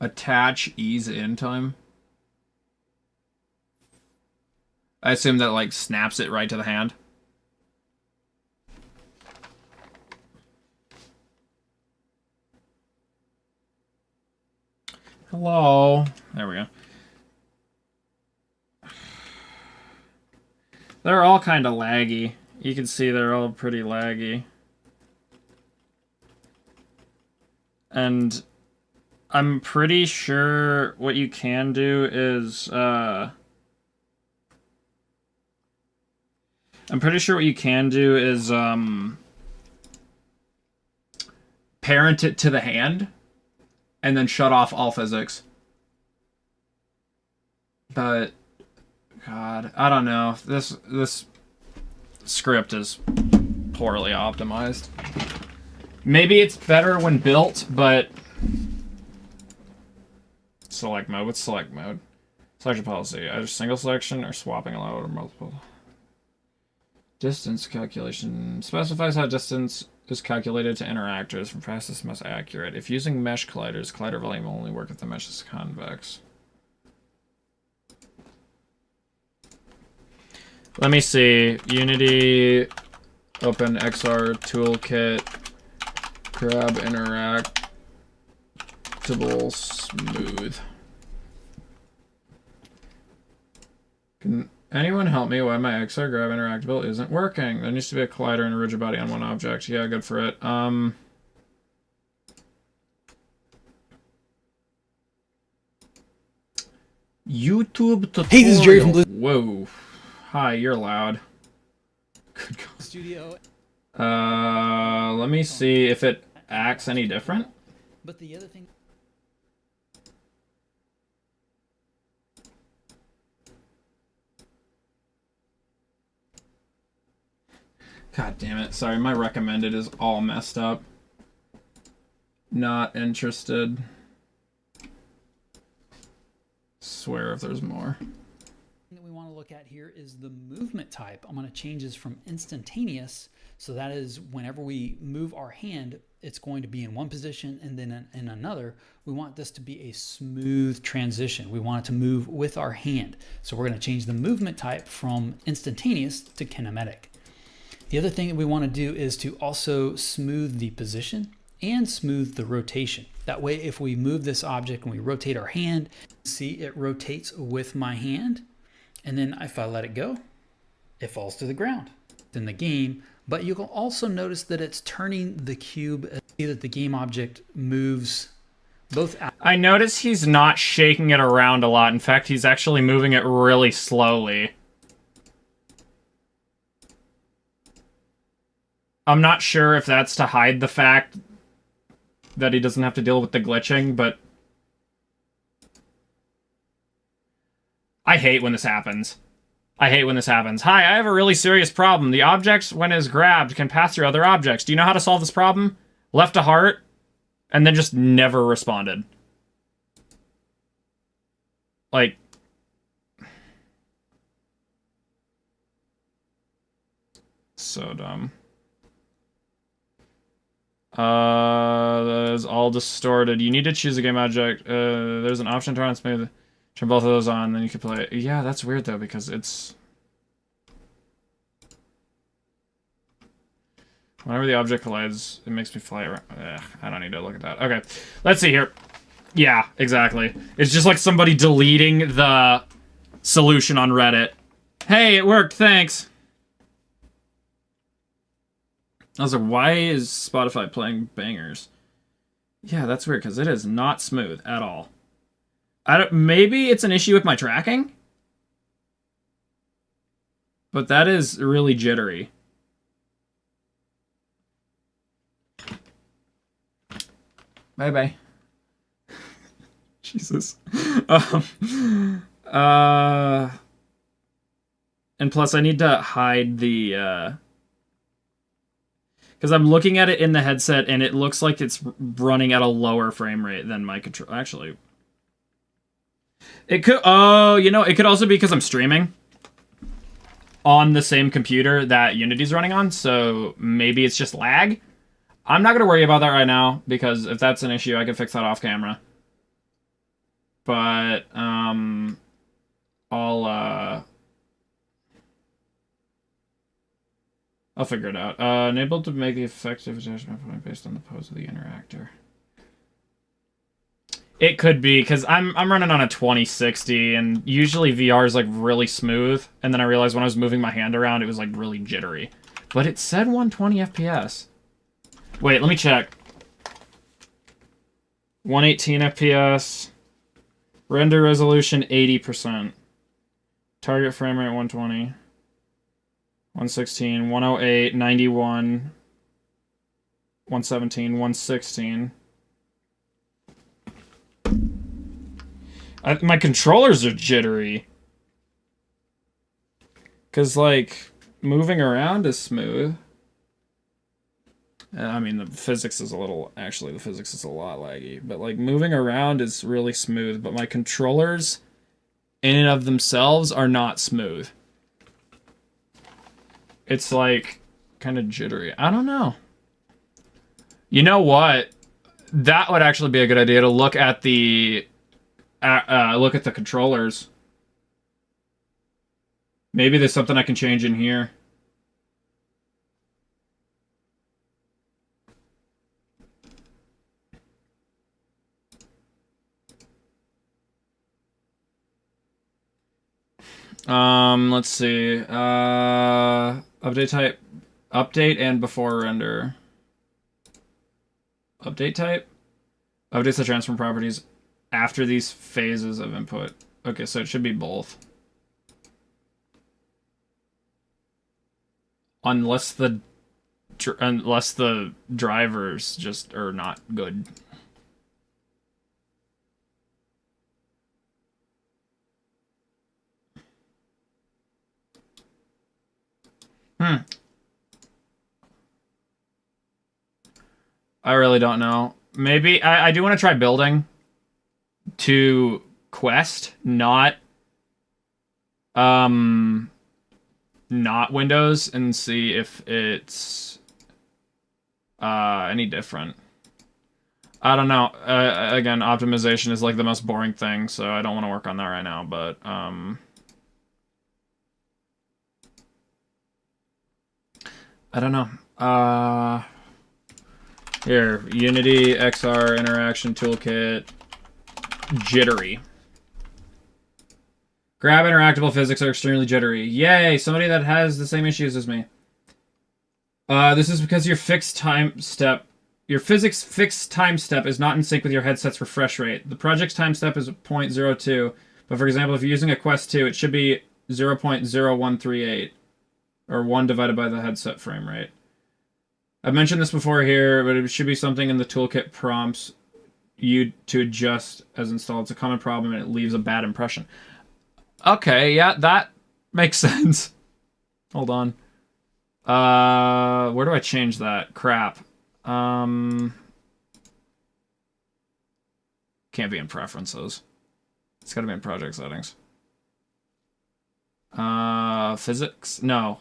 Attach ease in time. I assume that like snaps it right to the hand. Hello. There we go. They're all kind of laggy. You can see they're all pretty laggy. And I'm pretty sure what you can do is parent it to the hand and then shut off all physics. But God, I don't know. This script is poorly optimized. Maybe it's better when built, but select mode. What's select mode? Selection policy. Either single selection or swapping allowed or multiple. Distance calculation specifies how distance is calculated to interactors from fastest to most accurate. If using mesh colliders, collider volume will only work if the mesh is convex. Let me see. Unity, open XR toolkit, grab interactable smooth. Can anyone help me why my XR grab interactable isn't working? There needs to be a collider and a rigid body on one object. Yeah, good for it. YouTube tutorial. Hey, this is Jerry from Blue. Whoa. Hi, you're loud. Good God. Studio. Let me see if it acts any different. But the other thing. God damn it. Sorry, my recommended is all messed up. Not interested. Swear if there's more. That we want to look at here is the movement type. I'm going to change this from instantaneous. So that is whenever we move our hand, it's going to be in one position and then in another. We want this to be a smooth transition. We want it to move with our hand. So we're going to change the movement type from instantaneous to kinematic. The other thing that we want to do is to also smooth the position and smooth the rotation. That way, if we move this object and we rotate our hand, see it rotates with my hand. And then if I let it go, it falls to the ground in the game. But you can also notice that it's turning the cube. See that the game object moves both out. I notice he's not shaking it around a lot. In fact, he's actually moving it really slowly. I'm not sure if that's to hide the fact that he doesn't have to deal with the glitching, but I hate when this happens. I hate when this happens. Hi, I have a really serious problem. The object, when it is grabbed, can pass through other objects. Do you know how to solve this problem? Left to heart, and then just never responded. like, so dumb. That is all distorted. You need to choose a game object. There's an option to turn on smooth. Turn both of those on, then you can play it. Yeah, that's weird though, because it's... Whenever the object collides, it makes me fly around. Ugh, I don't need to look at that. Okay, let's see here. Yeah, exactly. It's just like somebody deleting the solution on Reddit. Hey, it worked, thanks. I was like, why is Spotify playing bangers? Yeah, that's weird, because it is not smooth at all. Maybe it's an issue with my tracking? But that is really jittery. Bye-bye. Jesus. And plus I need to hide the, because I'm looking at it in the headset and it looks like it's running at a lower frame rate than my control. Actually, it could, oh, you know, it could also be because I'm streaming on the same computer that Unity's running on, so maybe it's just lag. I'm not going to worry about that right now, because if that's an issue, I can fix that off camera. But, I'll figure it out. Enable to make the effective adjustment point based on the pose of the interactor. It could be, because I'm running on a 2060, and usually VR is, like, really smooth, and then I realized when I was moving my hand around, it was, like, really jittery. But it said 120 FPS. Wait, let me check. 118 FPS. Render resolution 80%. Target frame rate 120. 116, 108, 91, 117, 116. My controllers are jittery. Because, like, moving around is smooth. I mean, the physics is a little... Actually, the physics is a lot laggy. But, like, moving around is really smooth. But my controllers, in and of themselves, are not smooth. It's, like, kind of jittery. I don't know. You know what? That would actually be a good idea, to look at the... look at the controllers. Maybe there's something I can change in here. Let's see. Update type. Update and before render. Update type? Updates the transform properties after these phases of input. Okay, so it should be both. Unless the drivers just are not good. I really don't know. Maybe I do want to try building to Quest, not Windows, and see if it's any different. I don't know. Again, optimization is like the most boring thing, so I don't want to work on that right now, but I don't know. Here, Unity XR interaction toolkit, jittery. Grab interactable physics are extremely jittery. Yay, somebody that has the same issues as me. This is because your physics fixed time step is not in sync with your headset's refresh rate. The project's time step is 0.02, but for example, if you're using a Quest 2, it should be 0.0138, or 1 divided by the headset frame rate. I've mentioned this before here, but it should be something in the toolkit prompts you to adjust as installed. It's a common problem and it leaves a bad impression. Okay, yeah, that makes sense. Hold on. Where do I change that? Crap. Can't be in preferences. It's gotta be in project settings. Physics? No.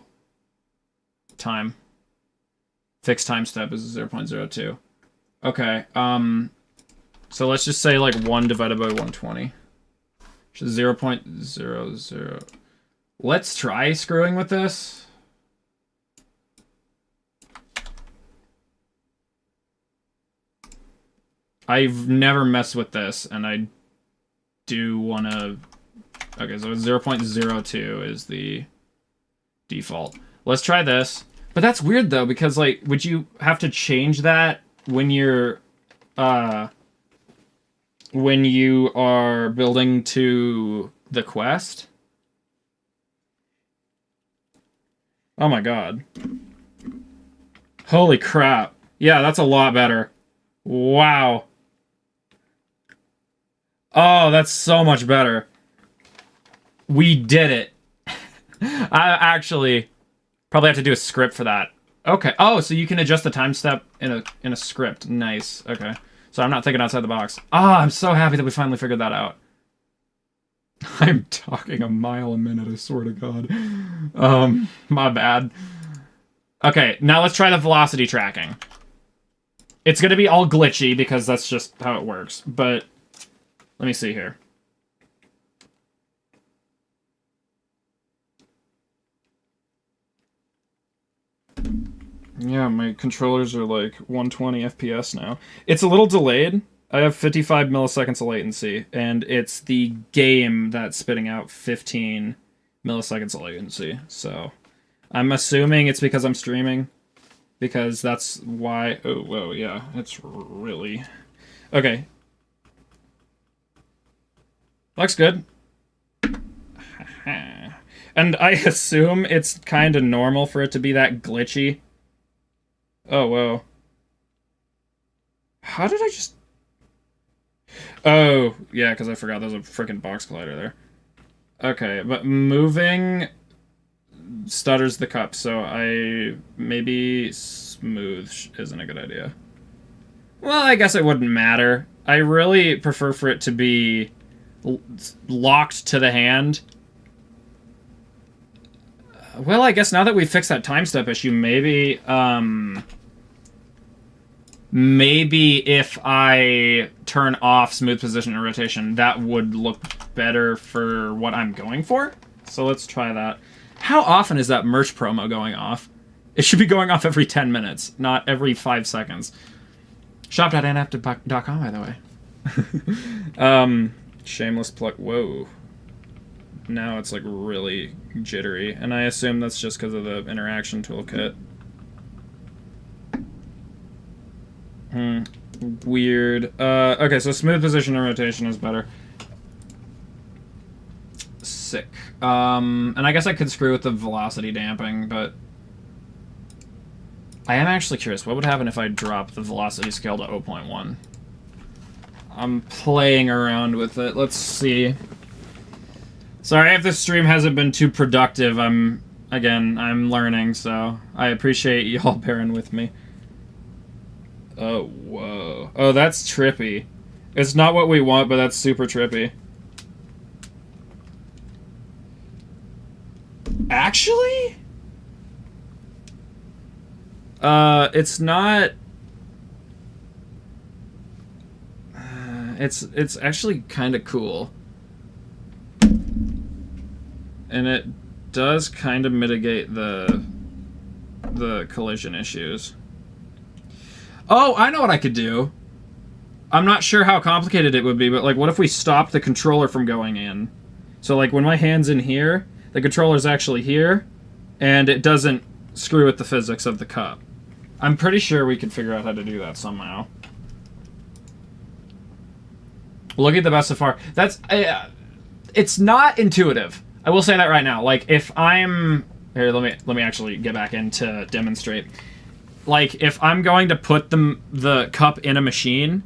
Time. Fixed time step is 0.02. Okay, so let's just say like 1 divided by 120. Which is 0.00. Let's try screwing with this. I've never messed with this, and I do want to... Okay, so 0.02 is the default. Let's try this. But that's weird, though, because, like, would you have to change that when you're... when you are building to the quest? Oh my god. Holy crap. Yeah, that's a lot better. Wow. Oh, that's so much better. We did it. I actually probably have to do a script for that. Okay. Oh, so you can adjust the time step in a script. Nice. Okay. So I'm not thinking outside the box. Ah, I'm so happy that we finally figured that out. I'm talking a mile a minute, I swear to God. My bad. Okay, now let's try the velocity tracking. It's gonna be all glitchy because that's just how it works, but let me see here. Yeah, my controllers are like 120 FPS now. It's a little delayed. I have 55 milliseconds of latency, and it's the game that's spitting out 15 milliseconds of latency. So I'm assuming it's because I'm streaming, because that's why... Oh, whoa, yeah, it's really... Okay. Looks good. And I assume it's kind of normal for it to be that glitchy. Oh, whoa. How did I just... Oh, yeah, because I forgot there's a freaking box collider there. Okay, but moving stutters the cup, so maybe smooth isn't a good idea. Well, I guess it wouldn't matter. I really prefer for it to be locked to the hand. Well, I guess now that we fixed that time step issue, maybe, maybe if I turn off smooth position and rotation, that would look better for what I'm going for. So let's try that. How often is that merch promo going off? It should be going off every 10 minutes, not every 5 seconds. Shop.antaptive.com, by the way. Shameless plug. Whoa. Now it's like really jittery, and I assume that's just because of the interaction toolkit. Weird. Okay, so smooth position and rotation is better. Sick. And I guess I could screw with the velocity damping, but I am actually curious. What would happen if I drop the velocity scale to 0.1? I'm playing around with it. Let's see. Sorry if this stream hasn't been too productive. I'm learning, so I appreciate y'all bearing with me. Oh, whoa. Oh, that's trippy. It's not what we want, but that's super trippy. Actually? It's not... It's actually kind of cool. And it does kind of mitigate the collision issues. Oh, I know what I could do. I'm not sure how complicated it would be, but like, what if we stopped the controller from going in? So like, when my hand's in here, the controller's actually here, and it doesn't screw with the physics of the cup. I'm pretty sure we could figure out how to do that somehow. Look at the best so far. That's it's not intuitive. I will say that right now. Like, if I'm here, let me actually get back in to demonstrate. Like, if I'm going to put the cup in a machine,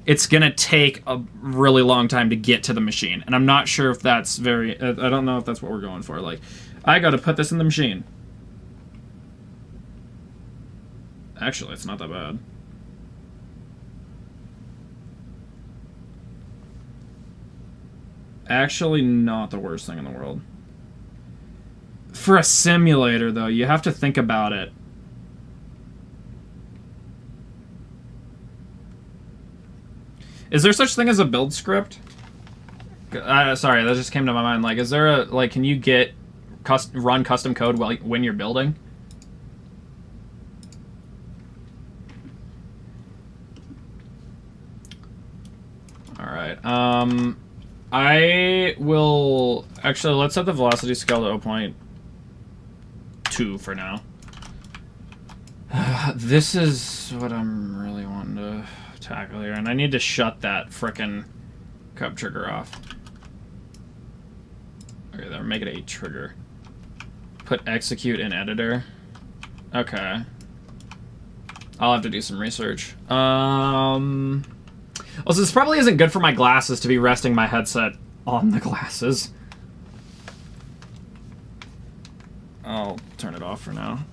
it's gonna take a really long time to get to the machine, and I'm not sure if that's very. I don't know if that's what we're going for. Like, I got to put this in the machine. Actually, it's not that bad. actually not the worst thing in the world. For a simulator, though, you have to think about it. Is there such thing as a build script? Sorry, that just came to my mind. Like, is there a, like, can you get run custom code when you're building? All right. I will actually, let's set the velocity scale to 0.2 for now. This is what I'm really wanting to tackle here, and I need to shut that frickin' cup trigger off. Okay, there, make it a trigger. Put execute in editor. Okay. I'll have to do some research. Also, this probably isn't good for my glasses to be resting my headset on the glasses. I'll turn it off for now.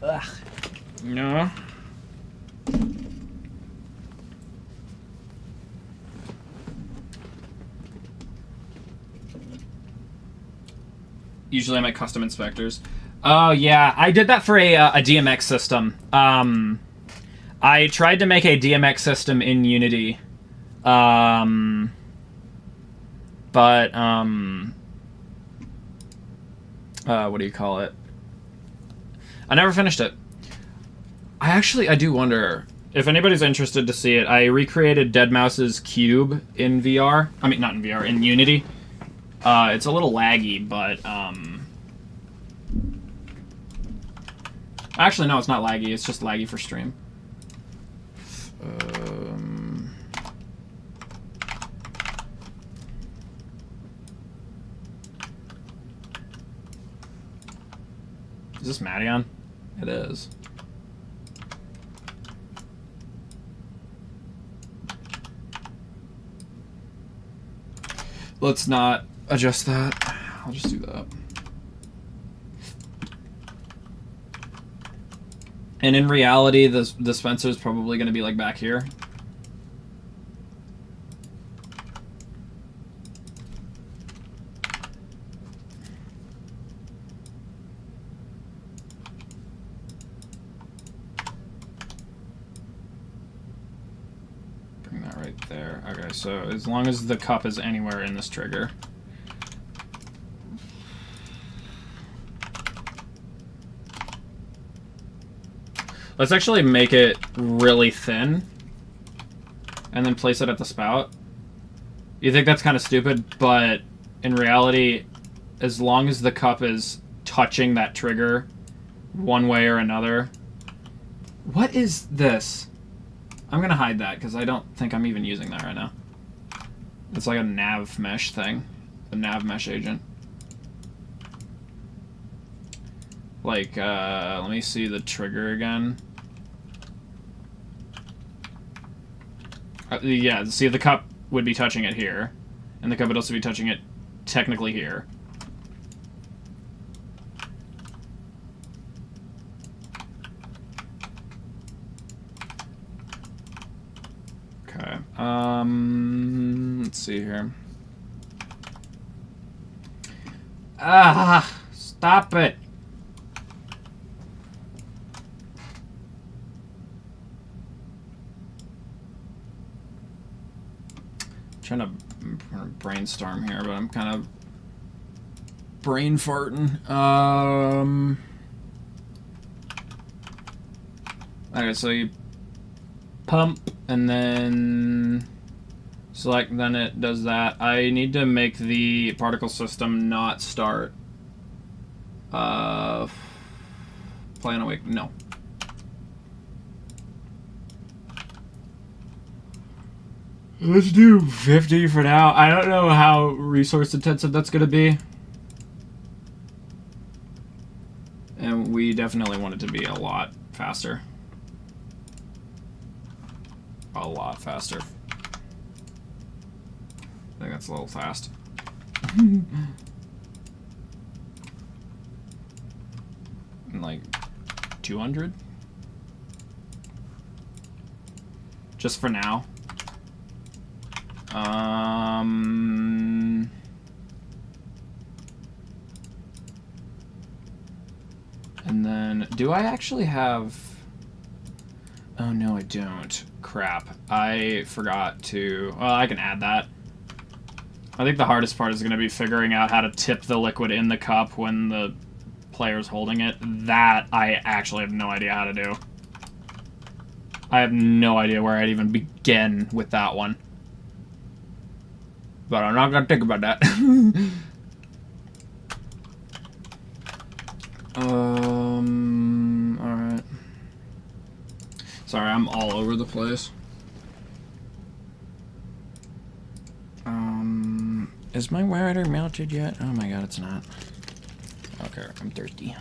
Ugh. No. Usually I make custom inspectors. Oh, yeah. I did that for a DMX system. I tried to make a DMX system in Unity. But, what do you call it? I never finished it. I do wonder if anybody's interested to see it. I recreated Deadmau5's cube in VR. I mean, not in VR, in Unity. It's a little laggy, but, actually, no, it's not laggy. It's just laggy for stream. Is this Madion? It is. Let's not adjust that. I'll just do that. And in reality, the dispenser is probably going to be like back here. Bring that right there. Okay, so as long as the cup is anywhere in this trigger. Let's actually make it really thin and then place it at the spout. You think that's kind of stupid, but in reality, as long as the cup is touching that trigger one way or another. What is this? I'm going to hide that because I don't think I'm even using that right now. It's like a nav mesh thing, a nav mesh agent. Like, let me see the trigger again. Yeah, see, the cup would be touching it here, and the cup would also be touching it technically here. Okay, let's see here. Ah, stop it. Trying to brainstorm here, but I'm kind of brain farting. Okay, so you pump and then select, then it does that. I need to make the particle system not start. Play on awake. No. Let's do 50 for now. I don't know how resource intensive that's going to be. And we definitely want it to be a lot faster. A lot faster. I think that's a little fast. Like 200? Just for now. And then, do I actually have... Oh, no, I don't. Crap. I forgot to... Well, I can add that. I think the hardest part is going to be figuring out how to tip the liquid in the cup when the player's holding it. That I actually have no idea how to do. I have no idea where I'd even begin with that one. But I'm not going to think about that. Alright. Sorry, I'm all over the place. Is my water melted yet? Oh my god, it's not. Okay, I'm thirsty.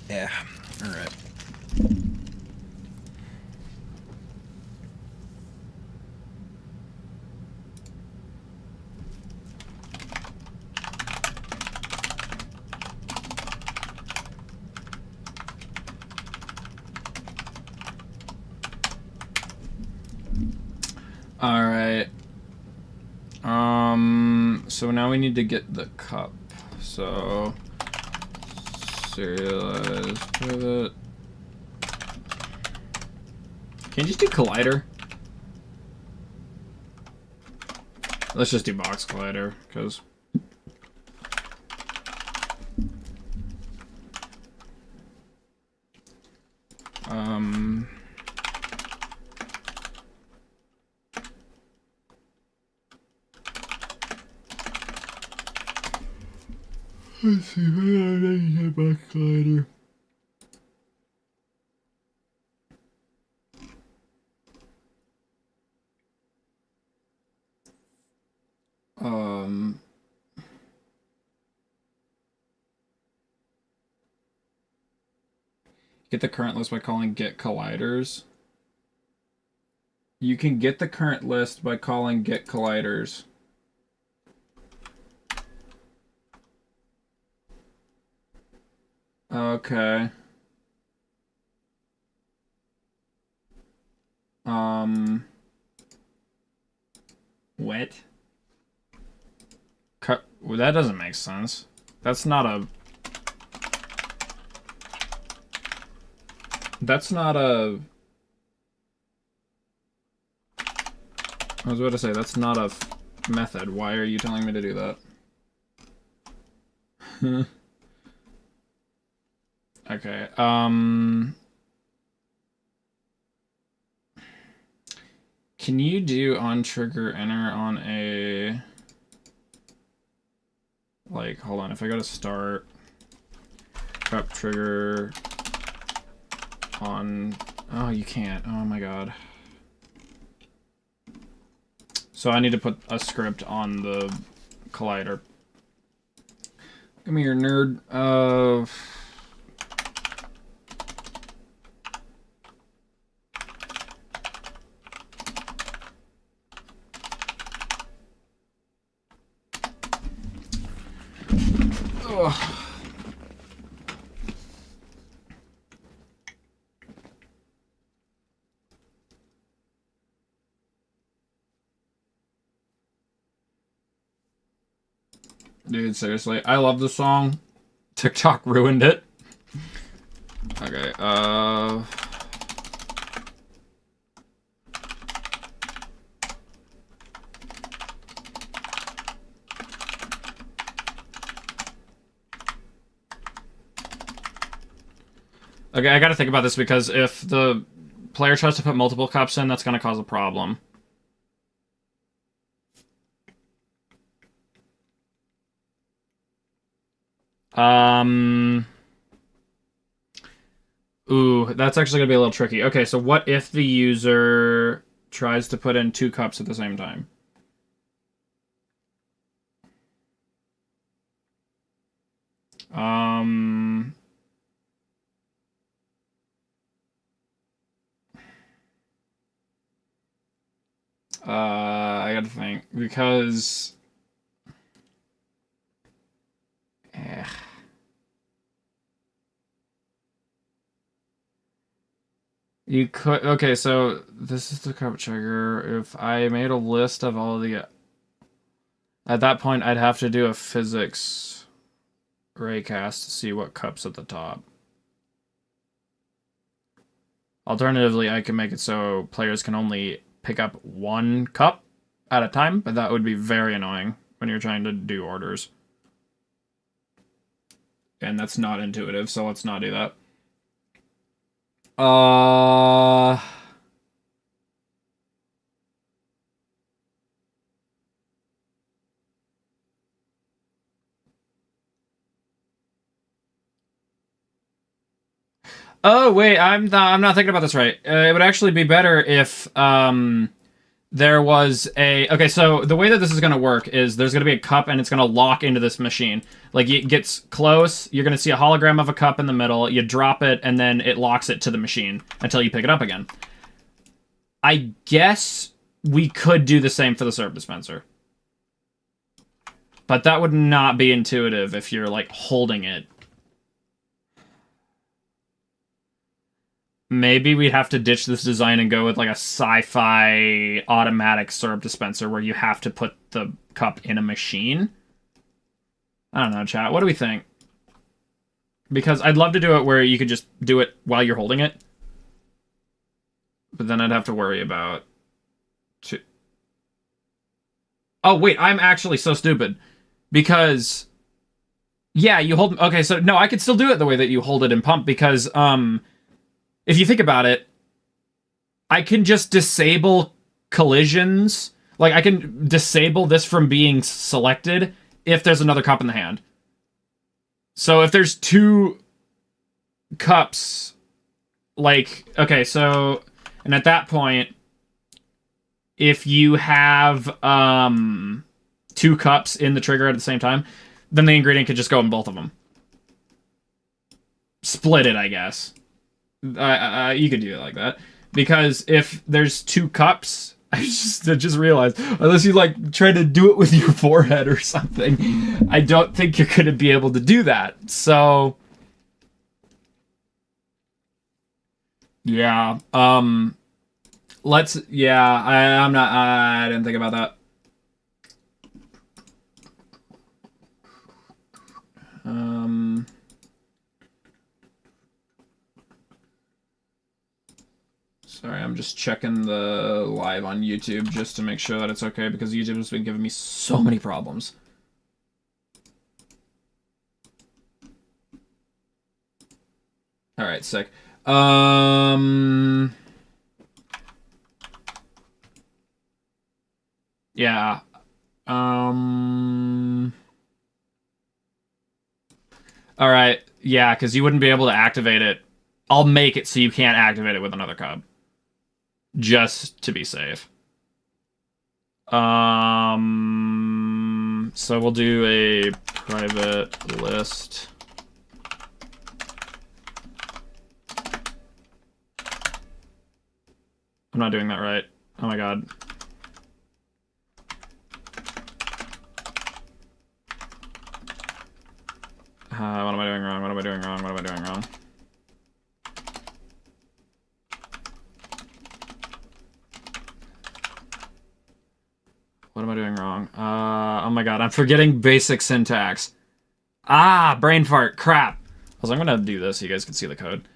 Yeah, alright. Alright. So now we need to get the cup. So serialize pivot. Can you just do collider? Let's just do box collider, because let's see, I box collider. Get the current list by calling get colliders. You can get the current list by calling get colliders. Okay. What? Well, that doesn't make sense. That's not a... That's not a... I was about to say, that's not a method. Why are you telling me to do that? Okay, can you do on trigger enter on a... Like, hold on, if I go to start, cup trigger on... Oh, you can't. Oh my god. So I need to put a script on the collider. Come here, nerd. Dude, seriously, I love the song. TikTok ruined it. Okay, Okay, I gotta think about this because if the player tries to put multiple cups in, that's gonna cause a problem. Ooh, that's actually gonna be a little tricky. Okay, so what if the user tries to put in 2 cups at the same time? I gotta think because. Eh. You could, okay, so this is the cup trigger. If I made a list of all the, at that point, I'd have to do a physics raycast to see what cup's at the top. Alternatively, I can make it so players can only pick up one cup at a time, but that would be very annoying when you're trying to do orders. And that's not intuitive, so let's not do that. Oh wait, I'm not thinking about this right. It would actually be better if there was a, okay, so the way that this is going to work is there's going to be a cup and it's going to lock into this machine. Like, it gets close, you're going to see a hologram of a cup in the middle, you drop it, and then it locks it to the machine until you pick it up again. I guess we could do the same for the syrup dispenser. But that would not be intuitive if you're, like, holding it. Maybe we'd have to ditch this design and go with like a sci-fi automatic syrup dispenser where you have to put the cup in a machine. I don't know, chat. What do we think? Because I'd love to do it where you could just do it while you're holding it. But then I'd have to worry about... Oh, wait, I'm actually so stupid. Because... Yeah, you hold... Okay, so no, I could still do it the way that you hold it and pump because, if you think about it, I can just disable collisions. Like, I can disable this from being selected if there's another cup in the hand. So if there's two cups, like, okay, so, and at that point, if you have two cups in the trigger at the same time, then the ingredient could just go in both of them. Split it, I guess. You could do it like that. Because if there's two cups, I just realized, unless you like try to do it with your forehead or something, I don't think you're going to be able to do that. So, yeah. I didn't think about that. Sorry, I'm just checking the live on YouTube just to make sure that it's okay, because YouTube has been giving me so many problems. Alright, sick. Yeah. Alright, yeah, because you wouldn't be able to activate it. I'll make it so you can't activate it with another cub. Just to be safe. So we'll do a private list. I'm not doing that right. Oh my god. What am I doing wrong? What am I doing wrong? What am I doing wrong? What am I doing wrong? Oh my god, I'm forgetting basic syntax. Ah, brain fart, crap. Also, I'm gonna do this so you guys can see the code.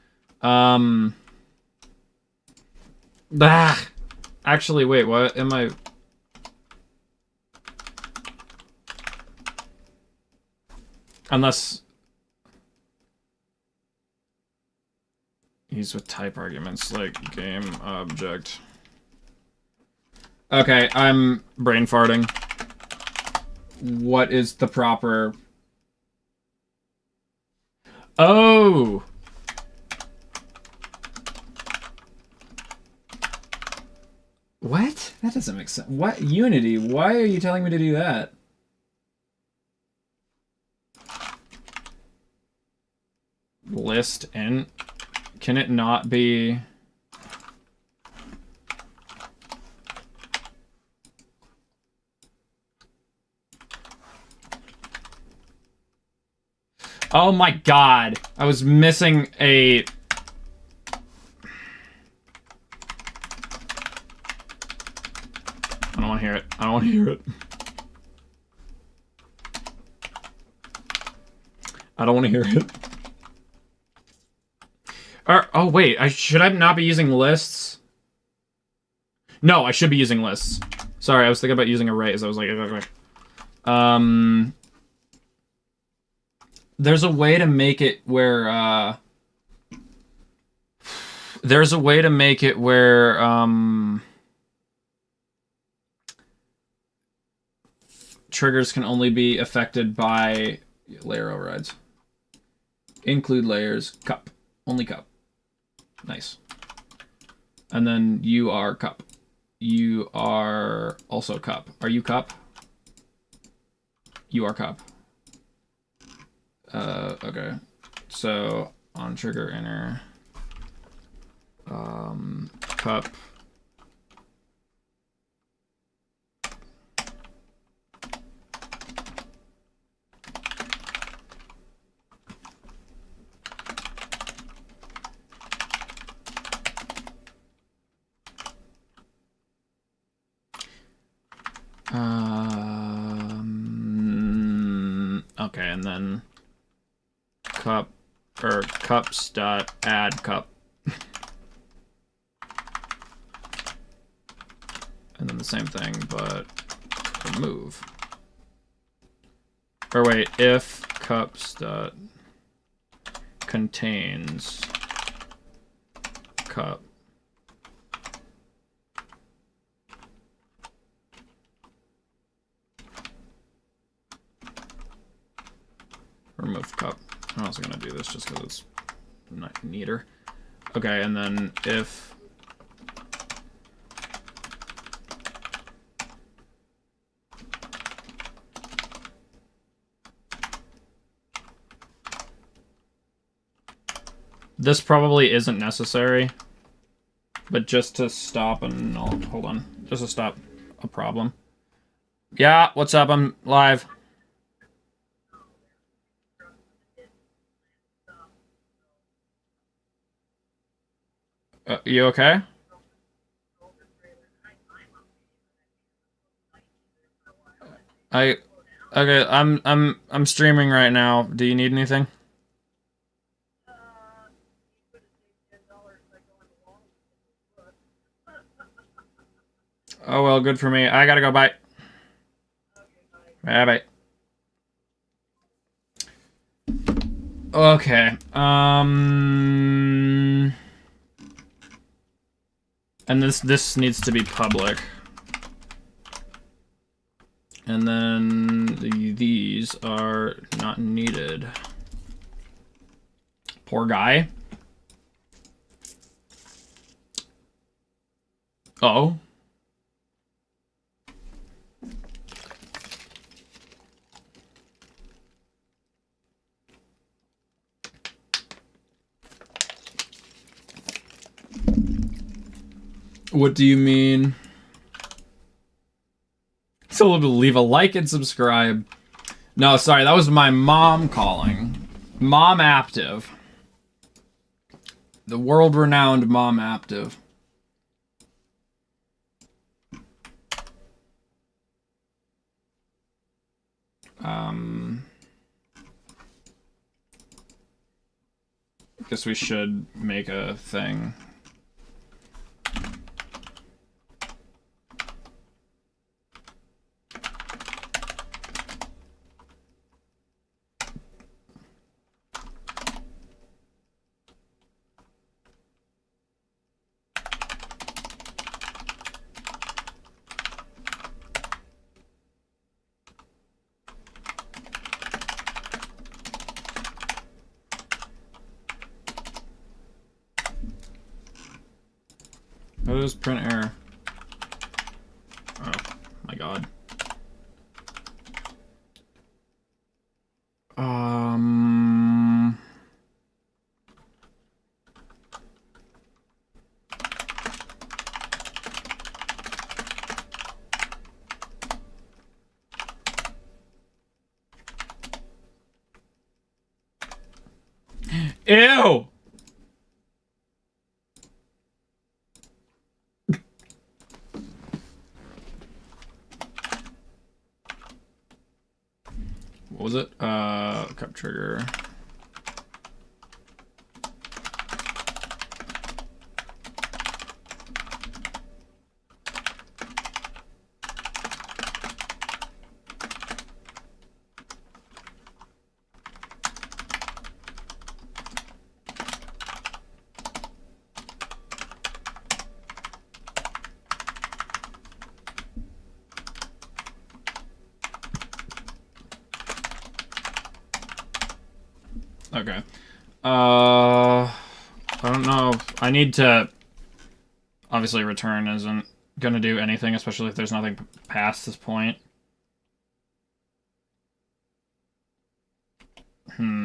Actually, wait, what am I... Unless... Use with type arguments, like game object. Okay, I'm brain farting. What is the proper... Oh! What? That doesn't make sense. What? Unity? Why are you telling me to do that? List int? Can it not be... Oh my god! I was missing a... want to hear it. I don't want to hear it. Oh, wait. Should I not be using lists? No, I should be using lists. Sorry, I was thinking about using arrays. I was like, okay. There's a way to make it where, triggers can only be affected by layer overrides. Include layers, cup. Only cup. Nice. And then you are cup. You are also cup. Are you cup? You are cup. Okay. So on trigger inner, cup. Okay, and then cup or cups dot add cup, and then the same thing but remove. Or wait, if cups dot contains cup. Remove cup. I'm also gonna do this just because it's not neater. Okay, and then if this probably isn't necessary, but just to stop and hold on, just to stop a problem. Yeah, what's up? I'm live. You okay? Okay, I'm streaming right now. Do you need anything? Oh well, good for me. I gotta go. Bye. Bye bye. Okay. And this needs to be public. And then these are not needed. Poor guy. Uh-oh. What do you mean? So leave a like and subscribe. No, sorry, that was my mom calling. AntAptive. The world-renowned AntAptive. Guess we should make a thing. What is print error? Oh my god. Ew! what was it? Cup trigger. Okay. I don't know. I need to. Obviously, return isn't gonna do anything, especially if there's nothing past this point.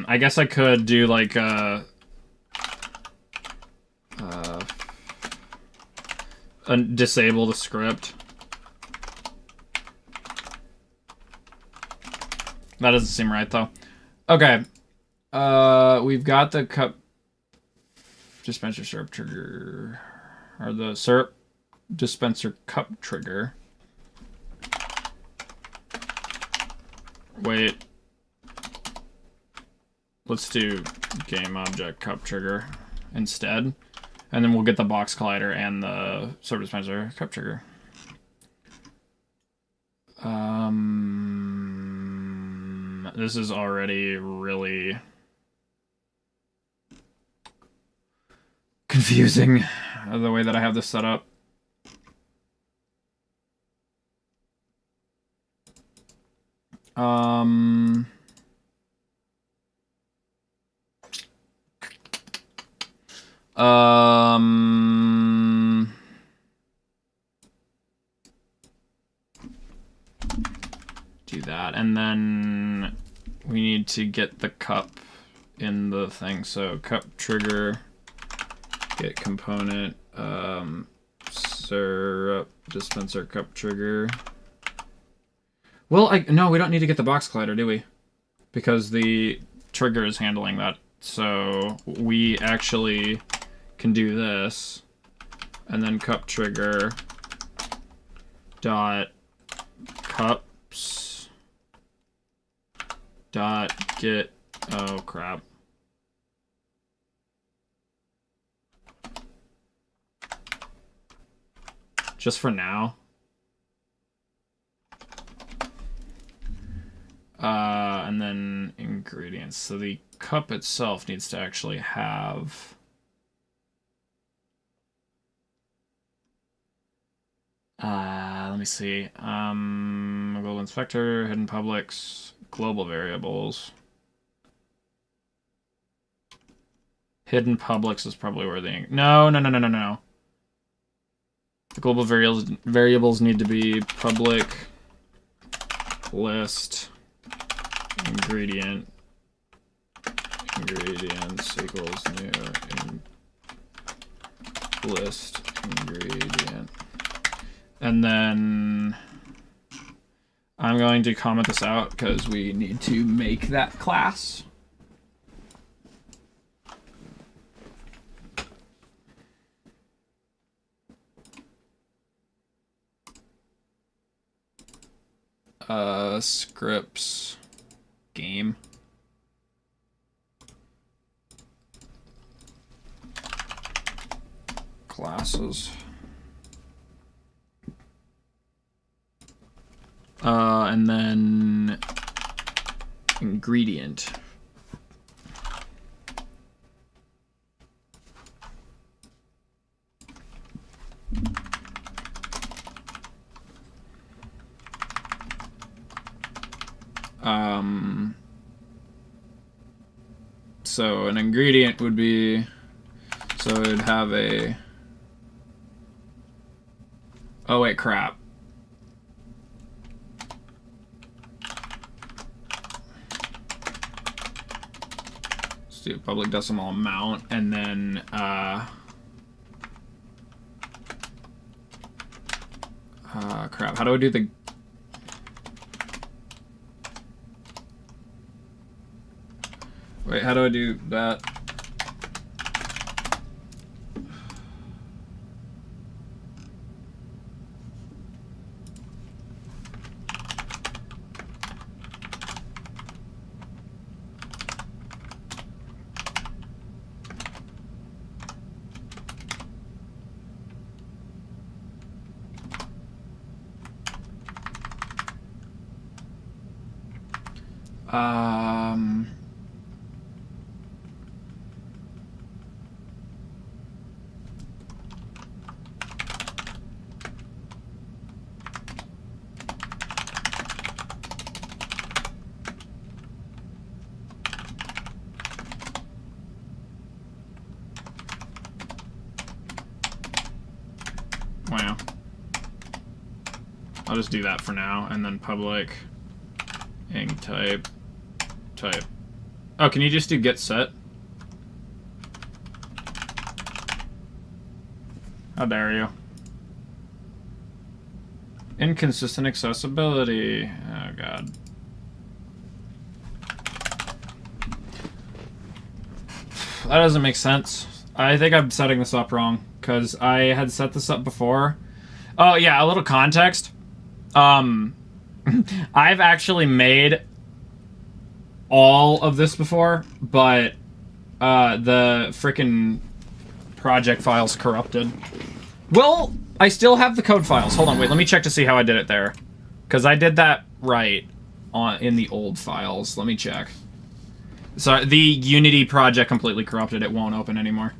I guess I could do like disable the script. That doesn't seem right though. Okay. We've got the cup dispenser syrup trigger, or the syrup dispenser cup trigger. Wait. Let's do game object cup trigger instead. And then we'll get the box collider and the syrup dispenser cup trigger. This is already really confusing, the way that I have this set up. Do that, and then we need to get the cup in the thing. So cup trigger, get component, syrup dispenser cup trigger. Well, no, we don't need to get the box collider, do we? Because the trigger is handling that. So we actually can do this, and then cup trigger dot cups dot get, oh crap. Just for now. And then ingredients. So the cup itself needs to actually have let me see. Global inspector, hidden publics, global variables. Hidden publics is probably where the no. The global variables need to be public list ingredients equals new list ingredient. And then I'm going to comment this out because we need to make that class. Scripts game. Classes. And then ingredient. So an ingredient would be, so it'd have a, oh wait, crap. Let's do public decimal amount, and then crap, how do I do the, wait, how do I do that? Um... Wow. I'll just do that for now, and then public AntAptive type. Oh, can you just do get set? How dare you? Inconsistent accessibility. Oh god. That doesn't make sense. I think I'm setting this up wrong, because I had set this up before. Oh yeah, a little context. I've actually made all of this before, but the frickin' project file's corrupted. Well, I still have the code files. Hold on, wait, let me check to see how I did it there. Because I did that right in the old files. Let me check. So the Unity project completely corrupted. It won't open anymore.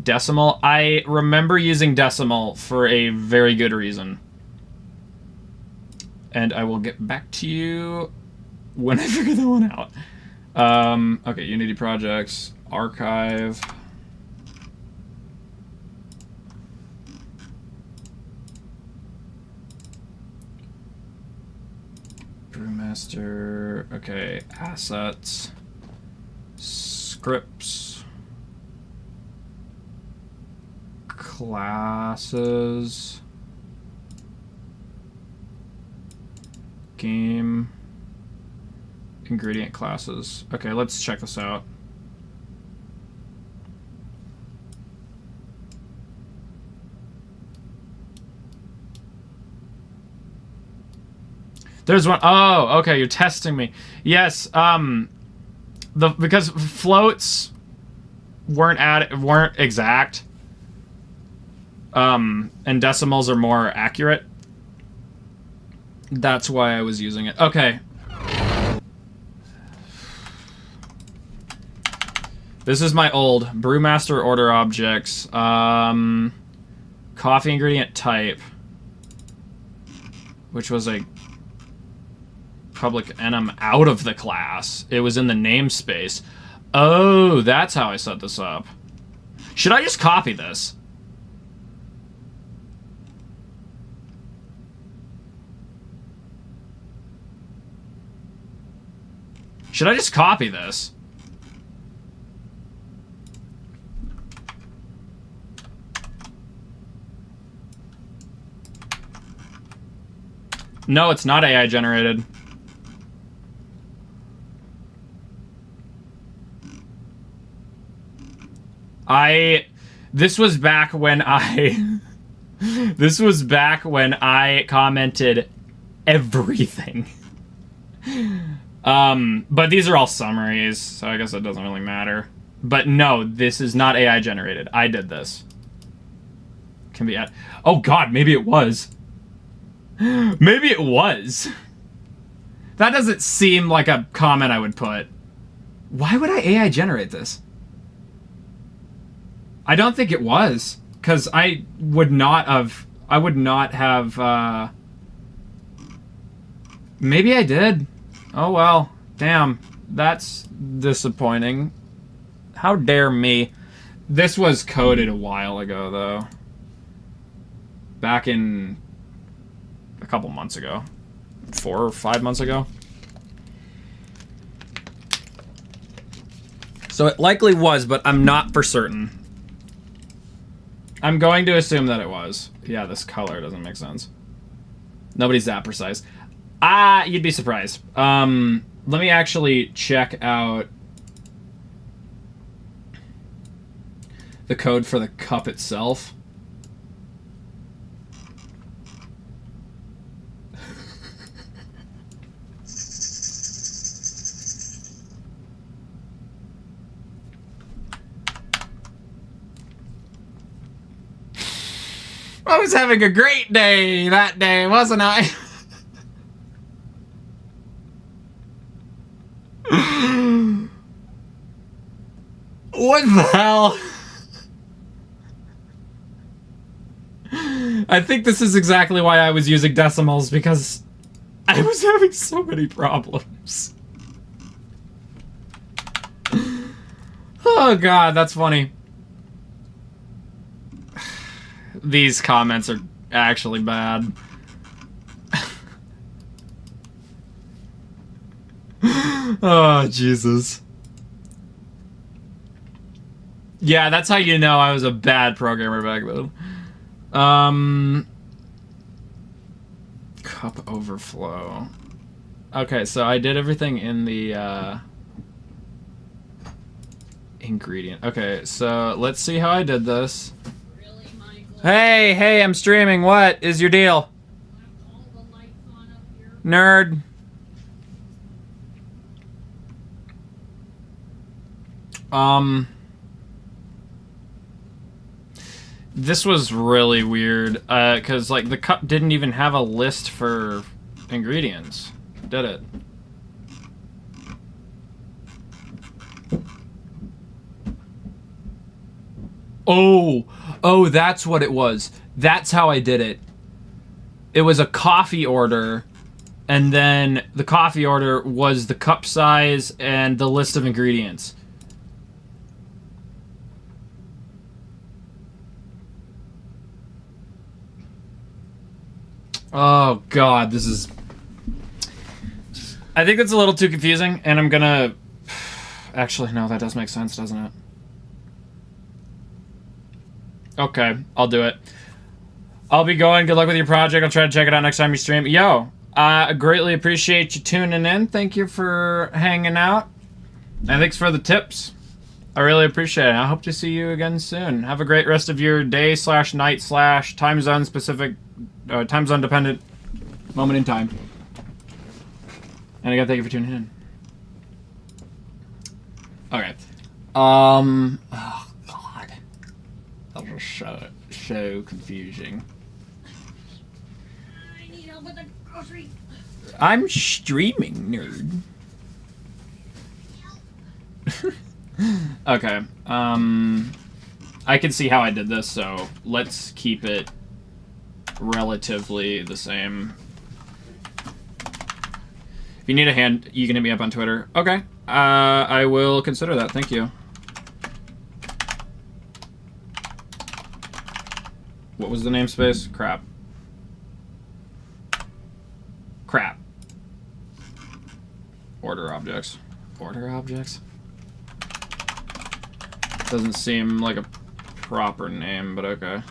Decimal. I remember using decimal for a very good reason. And I will get back to you when I figure that one out. Okay, Unity projects, archive. Brewmaster, okay, assets, scripts, classes, game, ingredient classes. Okay, let's check this out. There's one. Oh, okay, you're testing me. Yes, because floats weren't exact. And decimals are more accurate. That's why I was using it. Okay. This is my old Brewmaster order objects. Coffee ingredient type, which was a public enum out of the class. It was in the namespace. Oh, that's how I set this up. Should I just copy this? Should I just copy this? No, it's not AI generated. This was back when I this was back when I commented everything. But these are all summaries, so I guess it doesn't really matter. But no, this is not AI generated. I did this. Can be at. Oh god, maybe it was. Maybe it was. That doesn't seem like a comment I would put. Why would I AI generate this? I don't think it was, because I would not have, maybe I did. Oh well, damn, that's disappointing. How dare me. This was coded a while ago, though. Back in a couple months ago. 4 or 5 months ago. So it likely was, but I'm not for certain. I'm going to assume that it was. Yeah, this color doesn't make sense. Nobody's that precise. You'd be surprised. Let me actually check out the code for the cup itself. I was having a great day that day, wasn't I? What the hell? I think this is exactly why I was using decimals, because I was having so many problems. Oh god, that's funny. These comments are actually bad. Oh, Jesus. Yeah, that's how you know I was a bad programmer back then. Cup overflow. Okay, so I did everything in the, ingredient. Okay, so let's see how I did this. Really, Michael? Hey, I'm streaming. What is your deal? All the lights on up here. Nerd. This was really weird, cause like the cup didn't even have a list for ingredients, did it? Oh, that's what it was. That's how I did it. It was a coffee order, and then the coffee order was the cup size and the list of ingredients. Oh god, this is... I think it's a little too confusing, and I'm gonna... Actually, no, that does make sense, doesn't it? Okay, I'll do it. I'll be going. Good luck with your project. I'll try to check it out next time you stream. Yo, I greatly appreciate you tuning in. Thank you for hanging out. And thanks for the tips. I really appreciate it. I hope to see you again soon. Have a great rest of your day / night / time zone specific, time zone dependent moment in time. And again, thank you for tuning in. Okay. Oh god. That was so confusing. I need help with the groceries. I'm streaming, nerd. Okay. I can see how I did this, so let's keep it relatively the same. If you need a hand, you can hit me up on Twitter. Okay. I will consider that. Thank you. What was the namespace? Crap. Crap. Order objects. Order objects? Doesn't seem like a proper name, but okay.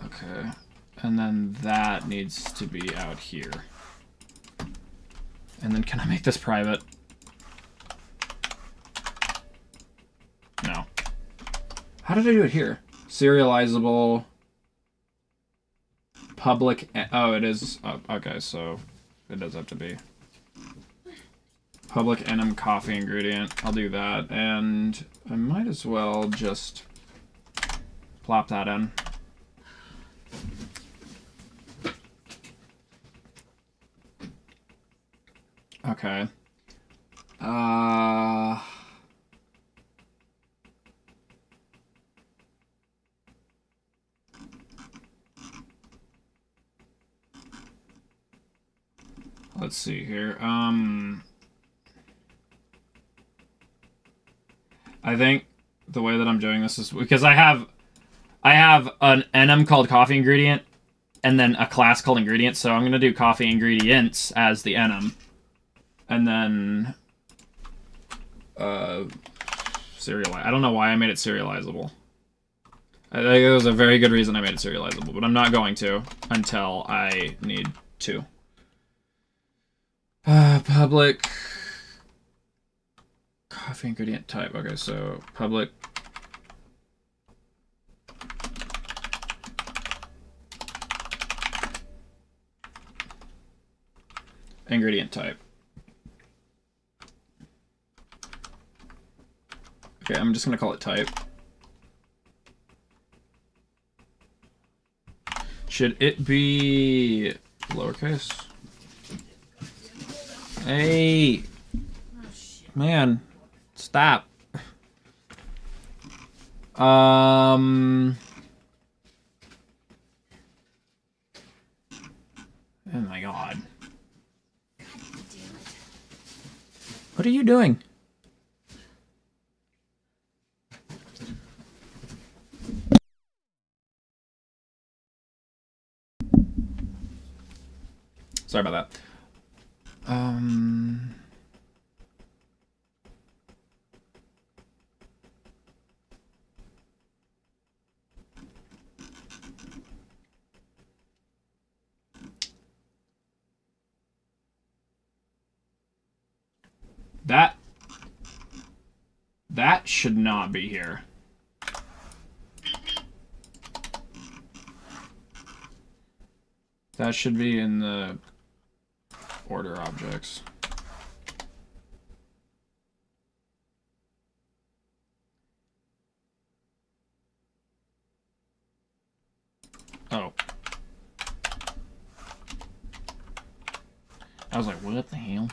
Okay. And then that needs to be out here. And then can I make this private? No. How did I do it here? Serializable. Public. Oh, it is. Oh, okay, so it does have to be. Public enum coffee ingredient. I'll do that. And I might as well just plop that in. Okay. Let's see here. I think the way that I'm doing this is because I have an enum called coffee ingredient and then a class called ingredient, so I'm gonna do coffee ingredients as the enum. And then serialize. I don't know why I made it serializable. I think there was a very good reason I made it serializable, but I'm not going to until I need to. Public coffee ingredient type. Okay, so public ingredient type. Okay, I'm just gonna call it type. Should it be lowercase. Hey, man, stop. Oh my god. What are you doing? Sorry about that. That should not be here. That should be in the order objects. Oh. I was like, what the hell?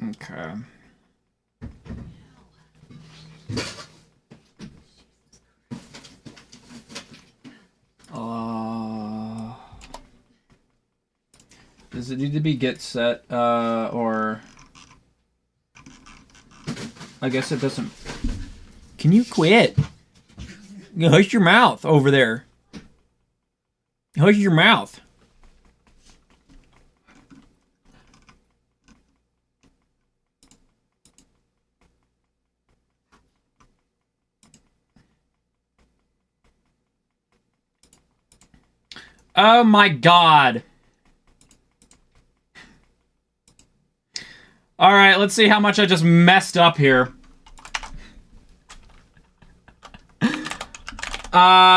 Okay. Does it need to be get set, or... I guess it doesn't... Can you quit? Hush your mouth over there. Hush your mouth. Oh my god. All right, let's see how much I just messed up here.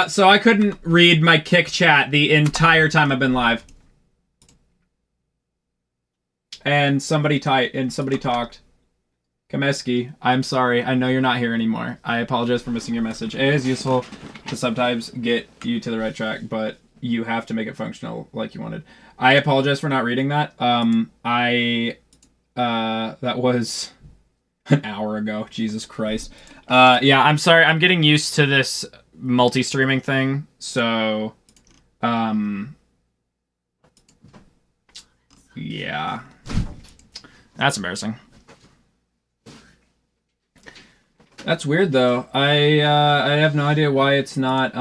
So I couldn't read my Kick chat the entire time I've been live. And somebody talked. Kameski, I'm sorry. I know you're not here anymore. I apologize for missing your message. It is useful to sometimes get you to the right track, but you have to make it functional like you wanted. I apologize for not reading that. That was an hour ago. Jesus Christ. Yeah, I'm sorry. I'm getting used to this multi-streaming thing. So, yeah. That's embarrassing. That's weird though. I have no idea why it's not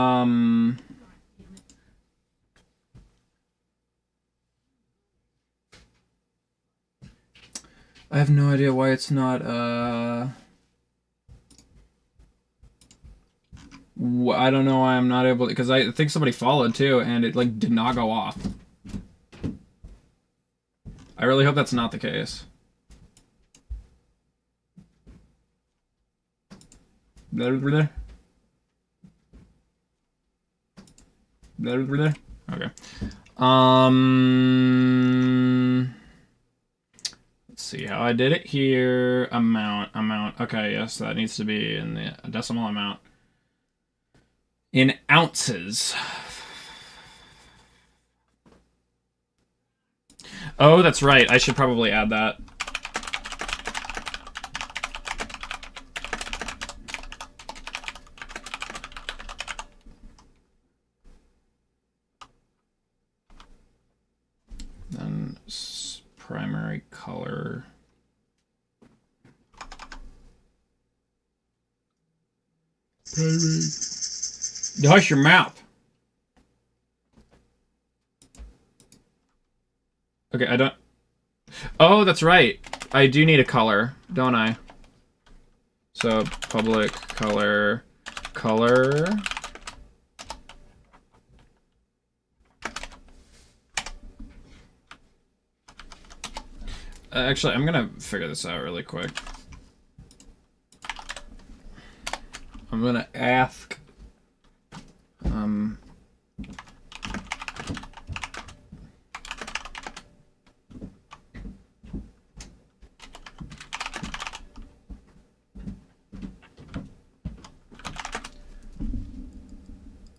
I have no idea why it's not I don't know why I'm not able to, because I think somebody followed too and it like did not go off. I really hope that's not the case. Okay. Let's see how I did it here. Amount. Okay, yes, that needs to be in the decimal amount. In ounces. Oh, that's right. I should probably add that. Then primary color. Hush your mouth. Okay, I don't... Oh, that's right. I do need a color, don't I? So, public color... Actually, I'm gonna figure this out really quick. I'm gonna ask.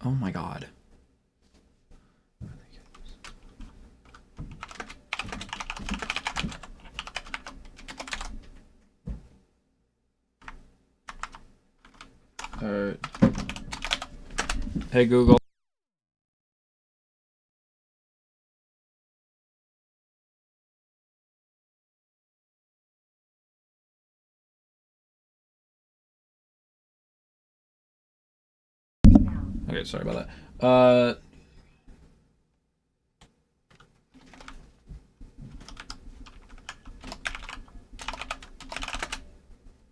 Oh my god. Hey Google. Okay, sorry about that.